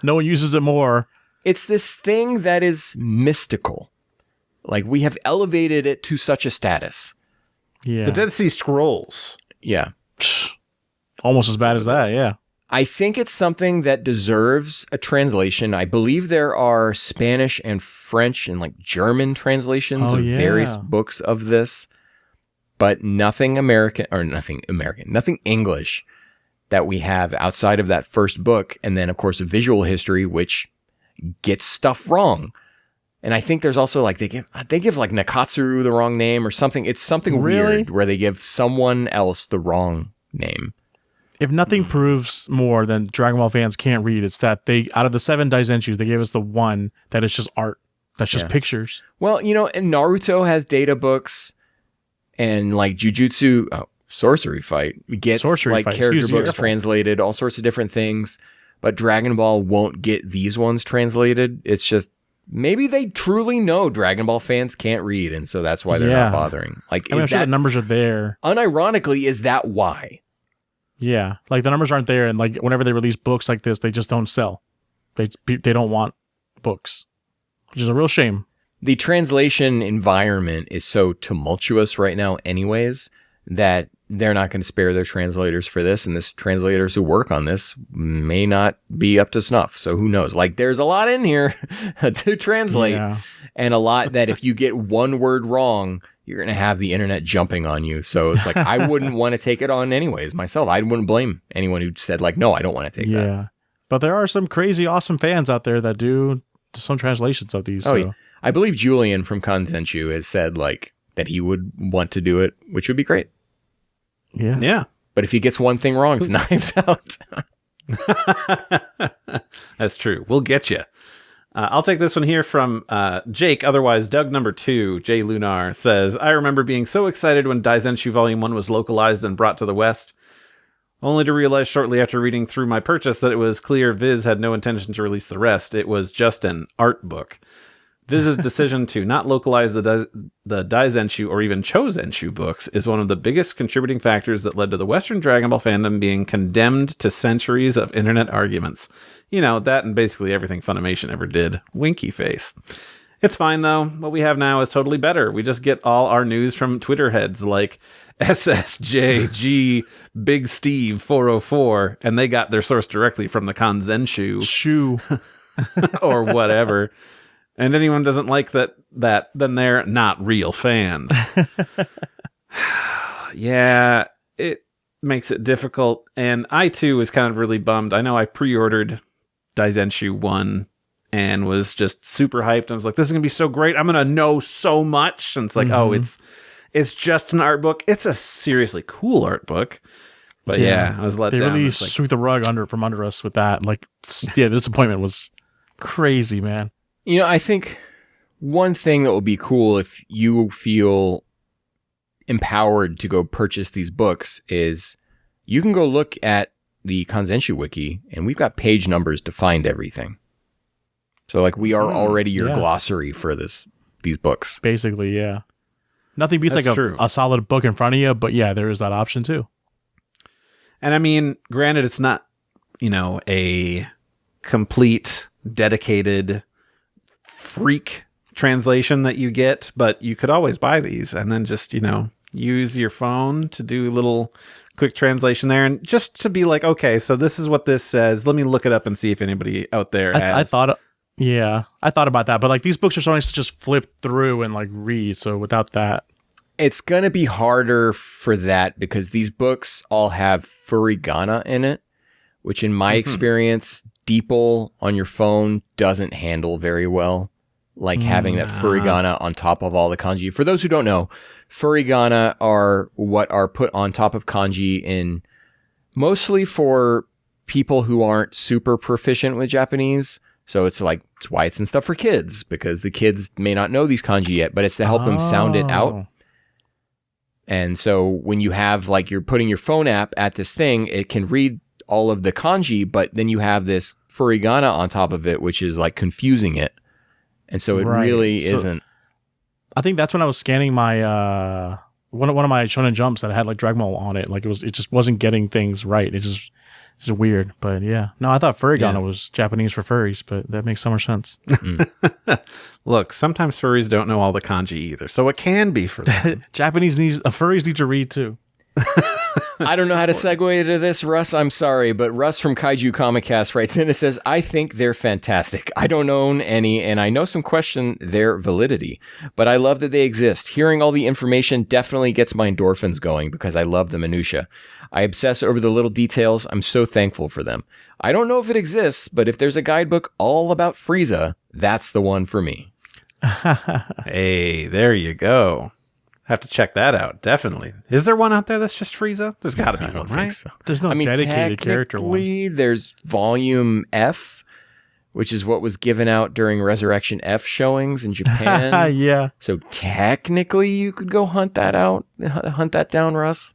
No one uses it more. It's this thing that is mystical. Like, we have elevated it to such a status. Yeah. The Dead Sea Scrolls. Yeah. Almost as bad as that, yeah. I think it's something that deserves a translation. I believe there are Spanish and French and like German translations of various books of this, but nothing English that we have outside of that first book. And then, of course, a visual history, which gets stuff wrong. And I think there's also like they give like Nakatsuru the wrong name or something. It's something weird where they give someone else the wrong name. If nothing proves more than Dragon Ball fans can't read, it's that out of the 7 Daizenshus, they gave us the one that is just art. That's just pictures. Well, and Naruto has data books, and like Jujutsu, Sorcery Fight gets character books translated, all sorts of different things. But Dragon Ball won't get these ones translated. It's just maybe they truly know Dragon Ball fans can't read, and so that's why they're not bothering. Like, I'm sure the numbers are there. Unironically, is that why? Yeah, like the numbers aren't there, and like whenever they release books like this, they just don't sell. They don't want books, which is a real shame. The translation environment is so tumultuous right now, anyways, that they're not going to spare their translators for this, and this translators who work on this may not be up to snuff. So who knows? Like, there's a lot in here to translate, and a lot that if you get one word wrong, you're going to have the internet jumping on you. So it's like, I wouldn't want to take it on anyways myself. I wouldn't blame anyone who said like, no, I don't want to take that. Yeah, but there are some crazy, awesome fans out there that do some translations of these. Yeah. I believe Julian from Daizenshuu has said like that he would want to do it, which would be great. Yeah. But if he gets one thing wrong, it's knives out. That's true. We'll get you. I'll take this one here from Jake, otherwise Doug number 2. Jay Lunar says, I remember being so excited when Daizenshuu Volume 1 was localized and brought to the West, only to realize shortly after reading through my purchase that it was clear Viz had no intention to release the rest. It was just an art book. Viz's decision to not localize the Daizenshuu or even Chouzenshuu books is one of the biggest contributing factors that led to the Western Dragon Ball fandom being condemned to centuries of internet arguments. You know, that and basically everything Funimation ever did. Winky face. It's fine, though. What we have now is totally better. We just get all our news from Twitter heads like SSJG Big Steve 404, and they got their source directly from the Kanzenshu. Or whatever. And anyone doesn't like that, then they're not real fans. Yeah, it makes it difficult. And I, too, was kind of really bummed. I know I pre-ordered Daizenshuu 1 and was just super hyped. I was like, this is going to be so great. I'm going to know so much. And it's like, oh, it's just an art book. It's a seriously cool art book. But yeah, I was let down. They really swept the rug from under us with that. Like, yeah, the disappointment was crazy, man. You know, I think one thing that will be cool if you feel empowered to go purchase these books is you can go look at the Kanzenshu wiki, and we've got page numbers to find everything. So, like, we are already your glossary for these books. Basically, yeah. Nothing beats a solid book in front of you, but yeah, there is that option too. And I mean, granted, it's not, a complete, dedicated freak translation that you get, but you could always buy these and then just, use your phone to do a little quick translation there, and just to be like, okay, so this is what this says. Let me look it up and see if anybody out there has. I thought about that, but like these books are so nice to just flip through and like read. So without that, it's going to be harder for that because these books all have furigana in it, which in my experience, DeepL on your phone doesn't handle very well. Like having that furigana on top of all the kanji. For those who don't know, furigana are what are put on top of kanji in mostly for people who aren't super proficient with Japanese. So it's why it's in stuff for kids, because the kids may not know these kanji yet, but it's to help them sound it out. And so when you have you're putting your phone app at this thing, it can read all of the kanji, but then you have this furigana on top of it, which is like confusing it. And so it really isn't. I think that's when I was scanning my one of my Shonen Jumps that had like Dragon Ball on it. Like it just wasn't getting things right. It's just weird. But yeah, no, I thought furigana was Japanese for furries, but that makes so much sense. Look, sometimes furries don't know all the kanji either, so it can be for them. Furries need to read too. I don't know how to segue to this, Russ. I'm sorry, but Russ from Kaiju Comic Cast writes in and says, I think they're fantastic. I don't own any, and I know some question their validity, but I love that they exist. Hearing all the information definitely gets my endorphins going because I love the minutia. I obsess over the little details. I'm so thankful for them. I don't know if it exists, but if there's a guidebook all about Frieza, that's the one for me. Hey, there you go. Have to check that out. Definitely. Is there one out there that's just Frieza? There's got to be one, right? So. There's no dedicated character one. There's Volume F, which is what was given out during Resurrection F showings in Japan. Yeah. So technically, you could go hunt that down, Russ.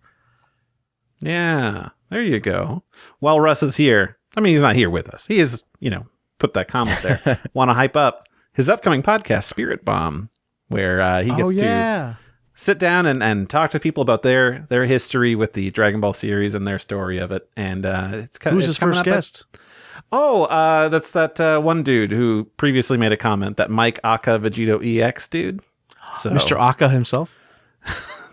Yeah. There you go. While Russ is here, I mean, he's not here with us. He is, put that comment there. Want to hype up his upcoming podcast, Spirit Bomb, where he gets to sit down and talk to people about their history with the Dragon Ball series and their story of it. And it's kind of who's his first guest? That's that one dude who previously made a comment, that Mike Aka Vegito EX dude. So, Mr. Aka himself?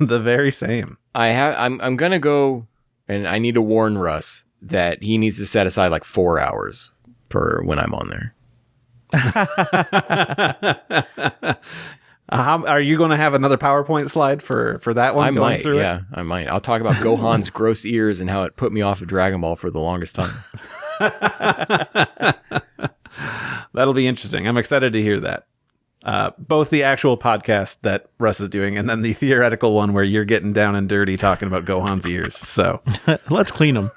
The very same. I'm gonna go, and I need to warn Russ that he needs to set aside like 4 hours for when I'm on there. Are you going to have another PowerPoint slide for that one? I might. I'll talk about Gohan's gross ears and how it put me off of Dragon Ball for the longest time. That'll be interesting. I'm excited to hear that. Both the actual podcast that Russ is doing and then the theoretical one where you're getting down and dirty talking about Gohan's ears. So let's clean them.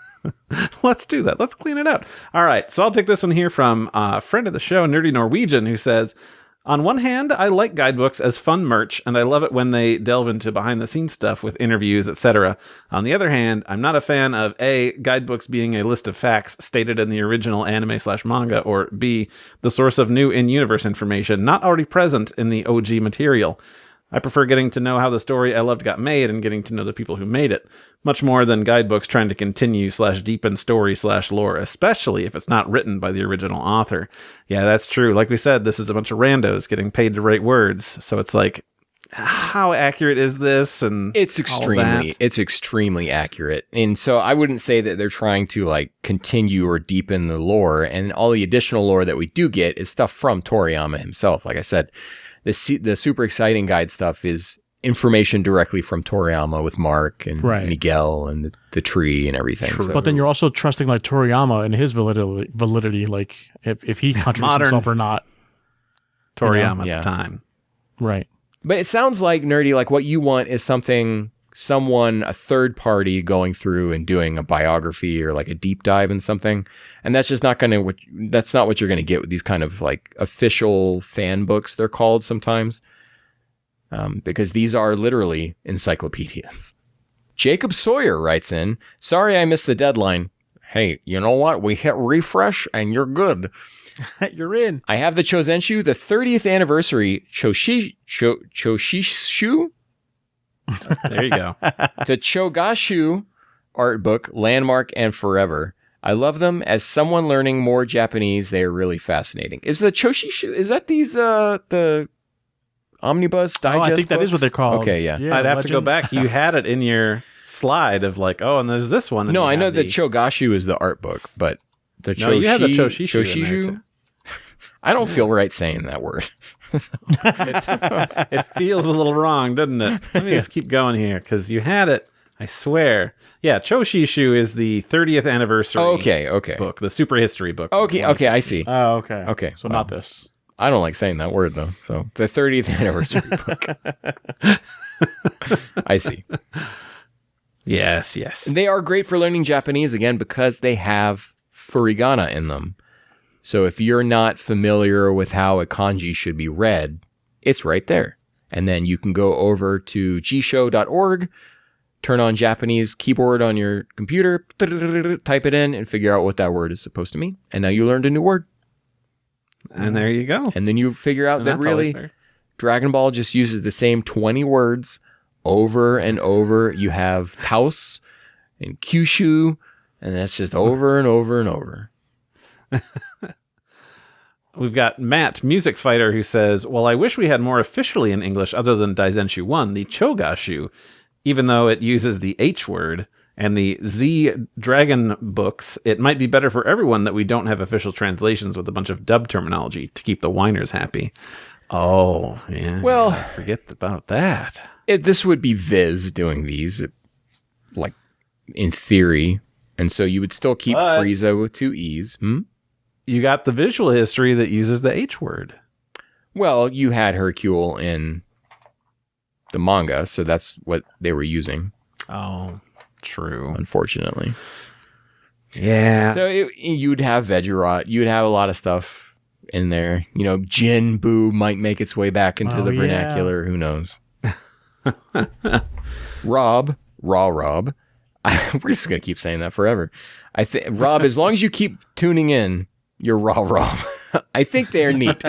Let's do that. Let's clean it out. All right. So I'll take this one here from a friend of the show, Nerdy Norwegian, who says, on one hand, I like guidebooks as fun merch, and I love it when they delve into behind-the-scenes stuff with interviews, etc. On the other hand, I'm not a fan of A, guidebooks being a list of facts stated in the original anime/manga, or B, the source of new in-universe information not already present in the OG material. I prefer getting to know how the story I loved got made and getting to know the people who made it, much more than guidebooks trying to continue/deepen story/lore, especially if it's not written by the original author. Yeah, that's true. Like we said, this is a bunch of randos getting paid to write words, so it's like, how accurate is this? And it's extremely accurate. And so I wouldn't say that they're trying to like continue or deepen the lore, and all the additional lore that we do get is stuff from Toriyama himself. Like I said, the super exciting guide stuff is information directly from Toriyama with Mark and Miguel and the tree and everything. So, but then you're also trusting like Toriyama and his validity, like if he contradicts himself or not. Toriyama at the time. Right. But it sounds like, Nerdy, like what you want is a third party going through and doing a biography or like a deep dive in something. And that's just not that's not what you're going to get with these kind of like official fan books, they're called sometimes. Because these are literally encyclopedias. Jacob Sawyer writes in, sorry I missed the deadline. Hey, you know what? We hit refresh and you're good. You're in. I have the Chouzenshuu, the 30th anniversary Chouzenshuu. There you go. The Chouzenshuu art book, landmark and forever. I love them. As someone learning more Japanese, they are really fascinating. Is the Chouzenshuu, is that these, the omnibus digest I think that books? is what they're called. Okay, yeah. I'd have to go back. You had it in your slide of like, oh, and there's this one. No, I know the Chouzenshuu is the art book, but the you have the Chouzenshuu. I don't feel right saying that word. It feels a little wrong, doesn't it? Let me just keep going here because you had it. I swear. Yeah, Chouzenshuu is the 30th anniversary. Okay. Book, the super history book. Okay, I see. Oh, okay. Okay. So not this. I don't like saying that word though. So the 30th anniversary book. I see. Yes. They are great for learning Japanese again because they have furigana in them. So if you're not familiar with how a kanji should be read, it's right there. And then you can go over to gshow.org, turn on Japanese keyboard on your computer, type it in, and figure out what that word is supposed to mean. And now you learned a new word. And there you go. And then you figure out that really Dragon Ball just uses the same 20 words over and over. You have Taos and Kyushu, and that's just over and over and over. We've got Matt, Music Fighter, who says, well, I wish we had more officially in English other than Daizenshuu 1, the Chouzenshuu, even though it uses the H word, and the Z Dragon books, it might be better for everyone that we don't have official translations with a bunch of dub terminology to keep the whiners happy. Oh, yeah. Well, forget about that. This would be Viz doing these, like, in theory. And so you would still keep Frieza with 2 E's. You got the visual history that uses the H word. Well, you had Hercule in the manga, so that's what they were using. Oh, true. Unfortunately. Yeah. So you'd have Vegerot. You'd have a lot of stuff in there. You know, Jin Buu might make its way back into the vernacular. Who knows? Rob. We're just going to keep saying that forever. Rob, as long as you keep tuning in, you're Rob. I think they're neat.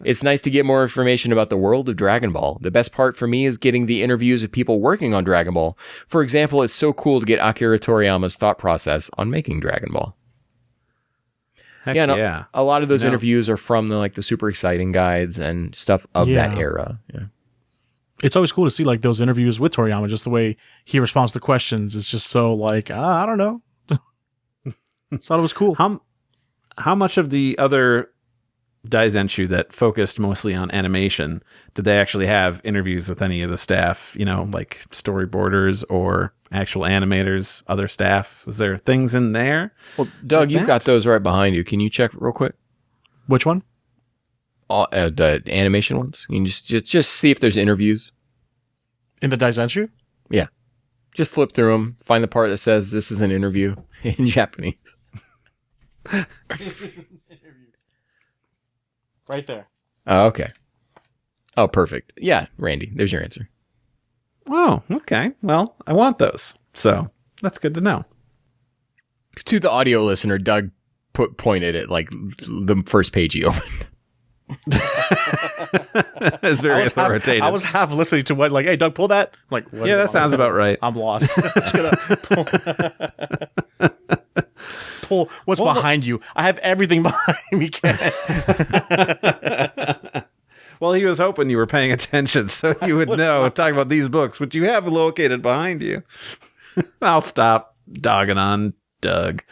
It's nice to get more information about the world of Dragon Ball. The best part for me is getting the interviews of people working on Dragon Ball. For example, it's so cool to get Akira Toriyama's thought process on making Dragon Ball. Heck yeah. A lot of those interviews are from the super exciting guides and stuff of that era. Yeah. It's always cool to see like those interviews with Toriyama, just the way he responds to questions. It's just so like, I don't know. I thought it was cool. How much of the other Daizenshuu that focused mostly on animation did they actually have interviews with any of the staff, like storyboarders or actual animators, other staff? Was there things in there? Well, Doug, you've got those right behind you. Can you check real quick? Which one? The animation ones. You can just see if there's interviews in the Daizenshuu. Yeah. Just flip through them, find the part that says this is an interview in Japanese. Right there. Oh, okay. Oh, perfect. Yeah, Randy, there's your answer. Oh, okay. Well, I want those. So that's good to know. To the audio listener, Doug pointed at like the first page he opened. It's very authoritative. I was half listening to what, like, hey, Doug, pull that. I'm like, what yeah, that sounds about right. I'm lost. Just gonna pull what's behind you. I have everything behind me, Ken. Well, he was hoping you were paying attention so you would know. Talking about these books, which you have located behind you. I'll stop dogging on Doug.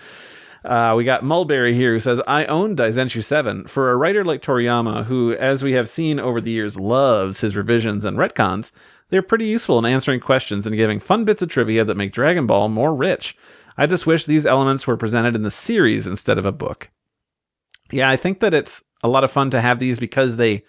We got Mulberry here who says, I own Daizenshuu 7. For a writer like Toriyama, who, as we have seen over the years, loves his revisions and retcons, they're pretty useful in answering questions and giving fun bits of trivia that make Dragon Ball more rich. I just wish these elements were presented in the series instead of a book. Yeah, I think that it's a lot of fun to have these because they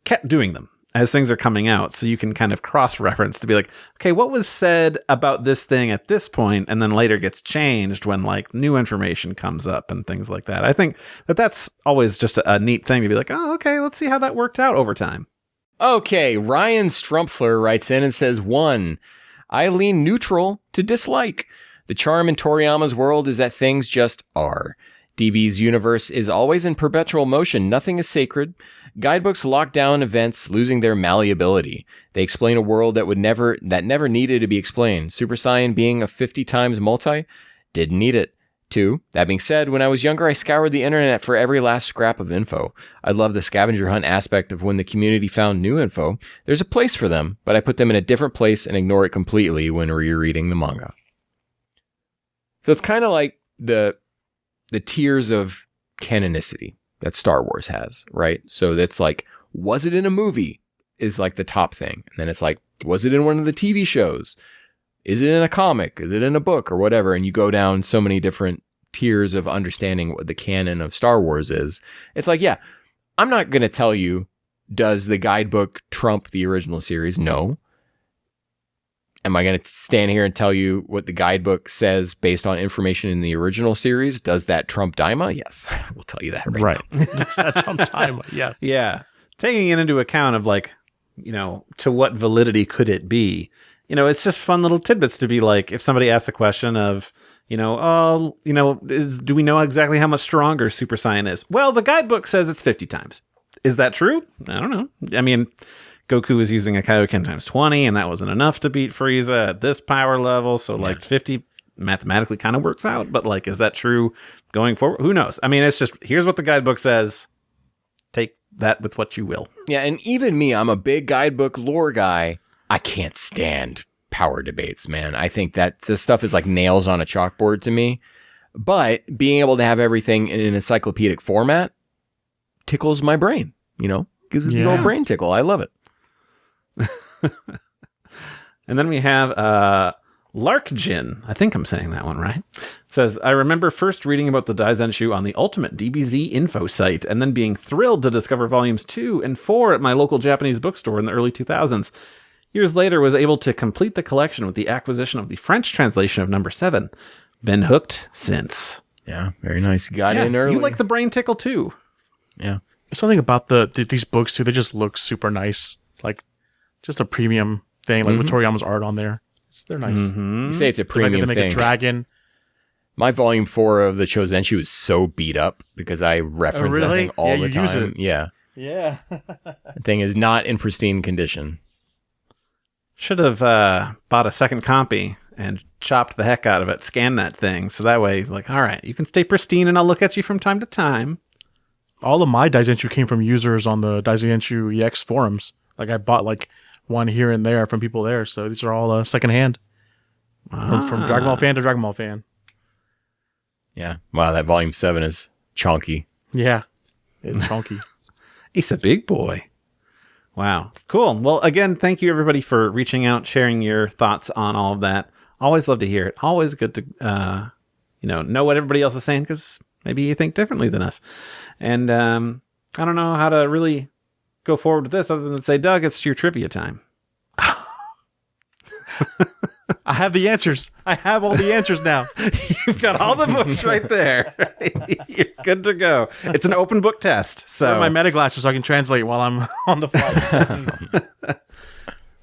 kept doing them as things are coming out. So you can kind of cross-reference to be like, okay, what was said about this thing at this point, and then later gets changed when like new information comes up and things like that. I think that that's always just a neat thing to be like, oh, okay, let's see how that worked out over time. Okay, Ryan Strumpfler writes in and says, 1. I lean neutral to dislike. The charm in Toriyama's world is that things just are. DB's universe is always in perpetual motion. Nothing is sacred. Guidebooks lock down events, losing their malleability. They explain a world that never needed to be explained. Super Saiyan being a 50 times multi didn't need it. 2. That being said, when I was younger, I scoured the internet for every last scrap of info. I love the scavenger hunt aspect of when the community found new info. There's a place for them, but I put them in a different place and ignore it completely when rereading the manga. So it's kind of like the tiers of canonicity that Star Wars has, right? So that's like, was it in a movie is like the top thing. And then it's like, was it in one of the TV shows? Is it in a comic? Is it in a book or whatever? And you go down so many different tiers of understanding what the canon of Star Wars is. It's like, yeah, I'm not going to tell you, does the guidebook trump the original series? No. Am I going to stand here and tell you what the guidebook says based on information in the original series? Does that trump Daima? Yes, I will tell you that right now. Does that trump Daima? Yes. Yeah. Taking it into account of like, to what validity could it be? It's just fun little tidbits to be like, if somebody asks a question of, do we know exactly how much stronger Super Saiyan is? Well, the guidebook says it's 50 times. Is that true? I don't know. I mean, Goku was using a Kaioken times 20, and that wasn't enough to beat Frieza at this power level. So, like, 50 mathematically kind of works out. But, like, is that true going forward? Who knows? I mean, it's just, here's what the guidebook says. Take that with what you will. Yeah, and even me, I'm a big guidebook lore guy. I can't stand power debates, man. I think that this stuff is like nails on a chalkboard to me. But being able to have everything in an encyclopedic format tickles my brain, gives it the old brain tickle. I love it. And then we have Larkjin. I think I'm saying that one right. Says, I remember first reading about the Daizenshuu on the Ultimate DBZ info site and then being thrilled to discover volumes 2 and 4 at my local Japanese bookstore in the early 2000s. Years later, was able to complete the collection with the acquisition of the French translation of number 7. Been hooked since. Yeah, very nice. Got in early. You like the brain tickle too. Yeah. There's something about these books too. They just look super nice. Like just a premium thing, like with Toriyama's art on there. They're nice. You say it's a premium they thing. Make a dragon. My volume 4 of the Chouzenshuu is so beat up because I reference that thing all the time. Use it. Yeah. Yeah. The thing is not in pristine condition. Should have bought a second copy and chopped the heck out of it, scanned that thing. So that way he's like, all right, you can stay pristine and I'll look at you from time to time. All of my Daizenshuu came from users on the Daizenshuu EX forums. Like I bought like one here and there from people there. So these are all secondhand from Dragon Ball fan to Dragon Ball fan. Yeah. Wow, that volume 7 is chunky. Yeah. It's chunky. He's a big boy. Wow. Cool. Well, again, thank you everybody for reaching out, sharing your thoughts on all of that. Always love to hear it. Always good to, know what everybody else is saying because maybe you think differently than us. And I don't know how to really go forward with this other than say, Doug, it's your trivia time. I have the answers. I have all the answers now. You've got all the books right there. You're good to go. It's an open book test. So Wear my meta glasses so I can translate while I'm on the fly.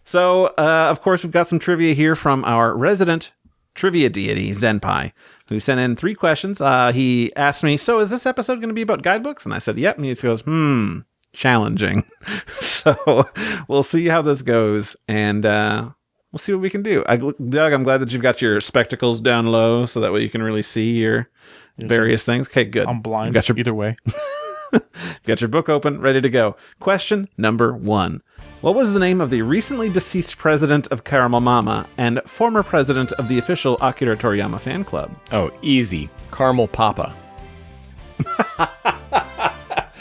So, of course, we've got some trivia here from our resident trivia deity, Zenpai, who sent in 3 questions. He asked me, so is this episode going to be about guidebooks? And I said, yep. And he goes, challenging. So we'll see how this goes. And we'll see what we can do. Doug, I'm glad that you've got your spectacles down low so that way you can really see your various things. Okay, good. I'm blind. You've got your, either way. you've got your book open, ready to go. Question number 1. What was the name of the recently deceased president of Caramel Mama and former president of the official Akira Toriyama fan club? Oh, easy. Caramel Papa.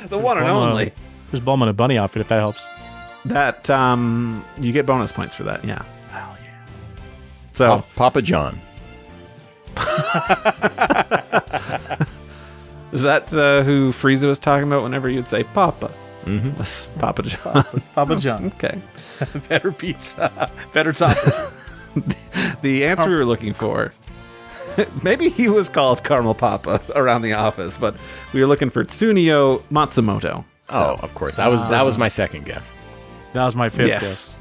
The one and only. There's Bulma in a bunny outfit, if that helps. That, you get bonus points for that, yeah. Hell yeah. So, Papa John. is that who Frieza was talking about whenever you'd say Papa? Mm-hmm. That's Papa John. Papa John. Okay. Better pizza. Better toppers. The answer we were looking for, maybe he was called Caramel Papa around the office, but we were looking for Tsuneo Matsumoto. Oh, of course. That was my second guess. That was my 5th Yes. guess.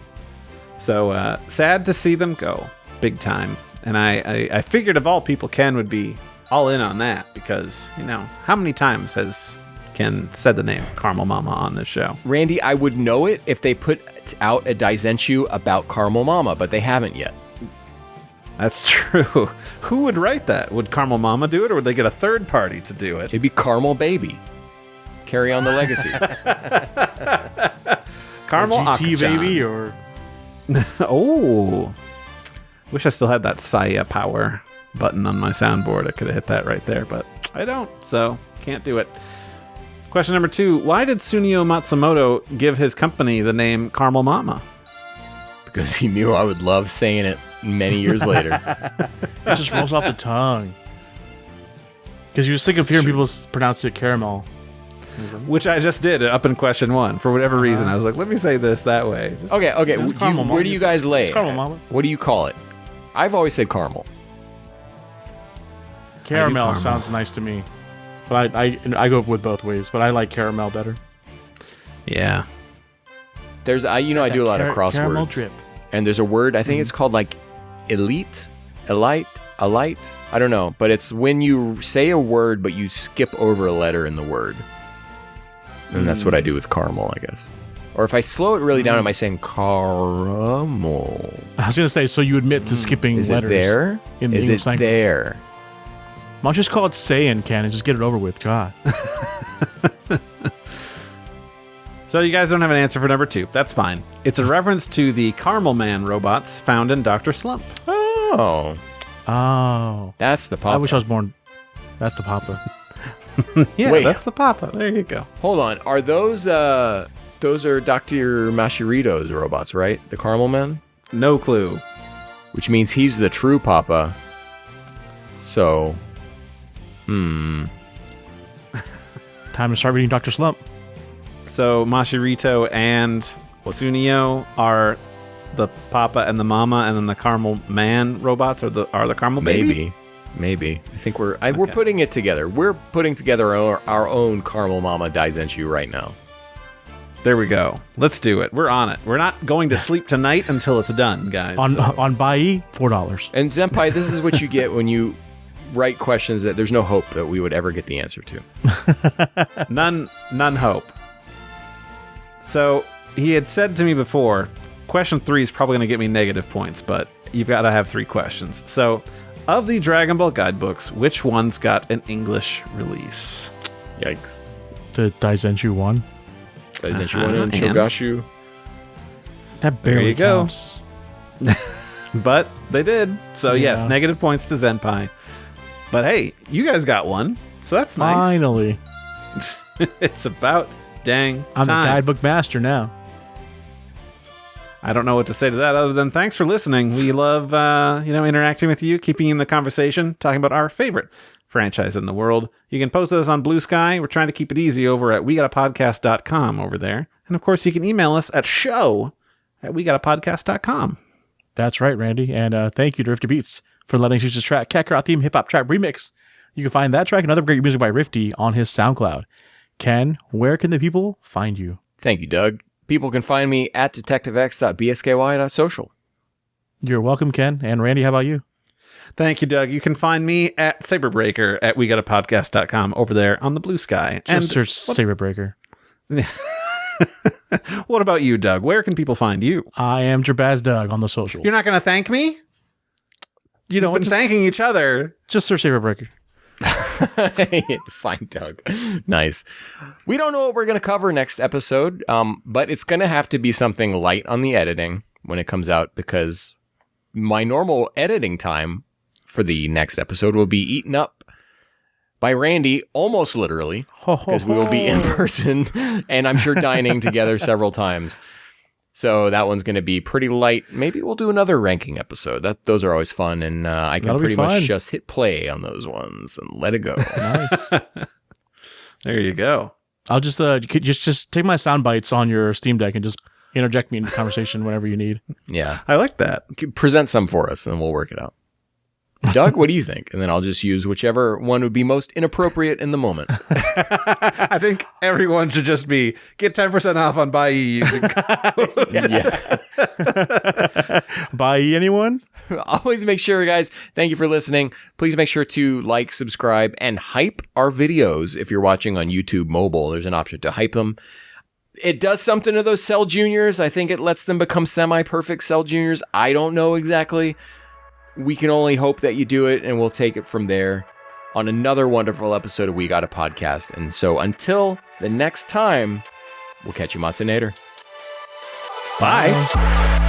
So sad to see them go, big time. And I figured of all people, Ken would be all in on that because, how many times has Ken said the name Caramel Mama on this show? Randy, I would know it if they put out a Daizenshuu about Caramel Mama, but they haven't yet. That's true. Who would write that? Would Caramel Mama do it, or would they get a third party to do it? It'd be Caramel Baby. Carry on the legacy. Caramel GT Akachan. baby or Oh. Wish I still had that Saya power button on my soundboard. I could have hit that right there, but I don't, so can't do it. Question number 2. Why did Tsuneo Matsumoto give his company the name Caramel Mama? Because he knew I would love saying it many years later. it just rolls off the tongue. Because you were sick of hearing people pronounce it caramel. Which I just did up in question 1. For whatever reason, I was like, let me say this that way. Just- Okay. It's caramel mama. Where do you guys lay It's it? caramel mama. What do you call it? I've always said caramel. Caramel caramel. sounds nice to me. But I go with both ways, but I like caramel better. Yeah. There's I do a lot of Caramel crosswords. drip. And there's a word, I think it's called like elite, I don't know, but it's when you say a word but you skip over a letter in the word. And that's what I do with caramel, I guess. Or if I slow it really down, am I saying caramel? I was gonna say, so you admit to skipping Is letters it there? in the Is English it language. there? Why don't you just call it Saiyan, Ken, and just get it over with? God. So you guys don't have an answer for number 2. That's fine. It's a reference to the Caramel Man robots found in Dr. Slump. Oh, Oh. that's the papa. I wish I was born. That's the Papa. Yeah, Wait. that's the Papa. There you go. Hold on. Are those are Dr. Mashirito's robots, right? The Caramel Man? No clue. Which means he's the true papa. So, Time to start reading Dr. Slump. So Mashirito and Tsuneo are the Papa and the Mama, and then the Caramel Man robots are the Caramel Baby? Maybe. I think we're putting it together. We're putting together our own Caramel Mama Daizenshuu right now. There we go. Let's do it. We're on it. We're not going to sleep tonight until it's done, guys. On Bai, $4. And Zenpai, this is what you get when you write questions that there's no hope that we would ever get the answer to. None hope. So he had said to me before, question 3 is probably going to get me negative points, but you've got to have 3 questions. So, of the Dragon Ball guidebooks, which ones got an English release? Yikes. The Daizenshuu one. Daizenshuu one and and- Shogashu. That There barely you go. counts. But they did. So, yes, Yeah. negative points to Zenpai. But hey, you guys got one, so that's nice. Finally. It's about dang I'm time. the guidebook master now. I don't know what to say to that other than thanks for listening. We love, interacting with you, keeping you in the conversation, talking about our favorite franchise in the world. You can post those on Blue Sky. We're trying to keep it easy over at wegotapodcast.com over there. And of course, you can email us at show@wegotapodcast.com. That's right, Randy. And thank you to Rifti Beats for letting us use this track, Kakarot theme hip hop trap remix. You can find that track and other great music by Rifti on his SoundCloud. Ken, where can the people find you? Thank you, Doug. People can find me at detectivex.bsky.social. You're welcome, Ken. And Randy, how about you? Thank you, Doug. You can find me at Saberbreaker at wegotapodcast.com over there on the blue sky. Just search Saberbreaker. What about you, Doug? Where can people find you? I am Jabaz Doug on the socials. You're not going to thank me? You know, We've been thanking each other. Just search Saberbreaker. Fine, Doug. Nice. We don't know what we're going to cover next episode, but it's going to have to be something light on the editing when it comes out, because my normal editing time for the next episode will be eaten up by Randy, almost literally, because we will be in person and I'm sure dining together several times. So that one's going to be pretty light. Maybe we'll do another ranking episode. Those are always fun, and I can pretty much just hit play on those ones and let it go. Nice. There you go. I'll just take my sound bites on your Steam Deck and just interject me into conversation whenever you need. Yeah. I like that. Present some for us, and we'll work it out. Doug, what do you think? And then I'll just use whichever one would be most inappropriate in the moment. I think everyone should just get 10% off on Buy using code. Yeah. Buy anyone? Always make sure, guys, thank you for listening. Please make sure to like, subscribe, and hype our videos. If you're watching on YouTube mobile, there's an option to hype them. It does something to those Cell Juniors. I think it lets them become semi-perfect Cell Juniors. I don't know exactly. We can only hope that you do it, and we'll take it from there on another wonderful episode of We Got a Podcast. And so until the next time, we'll catch you Matanator. Bye.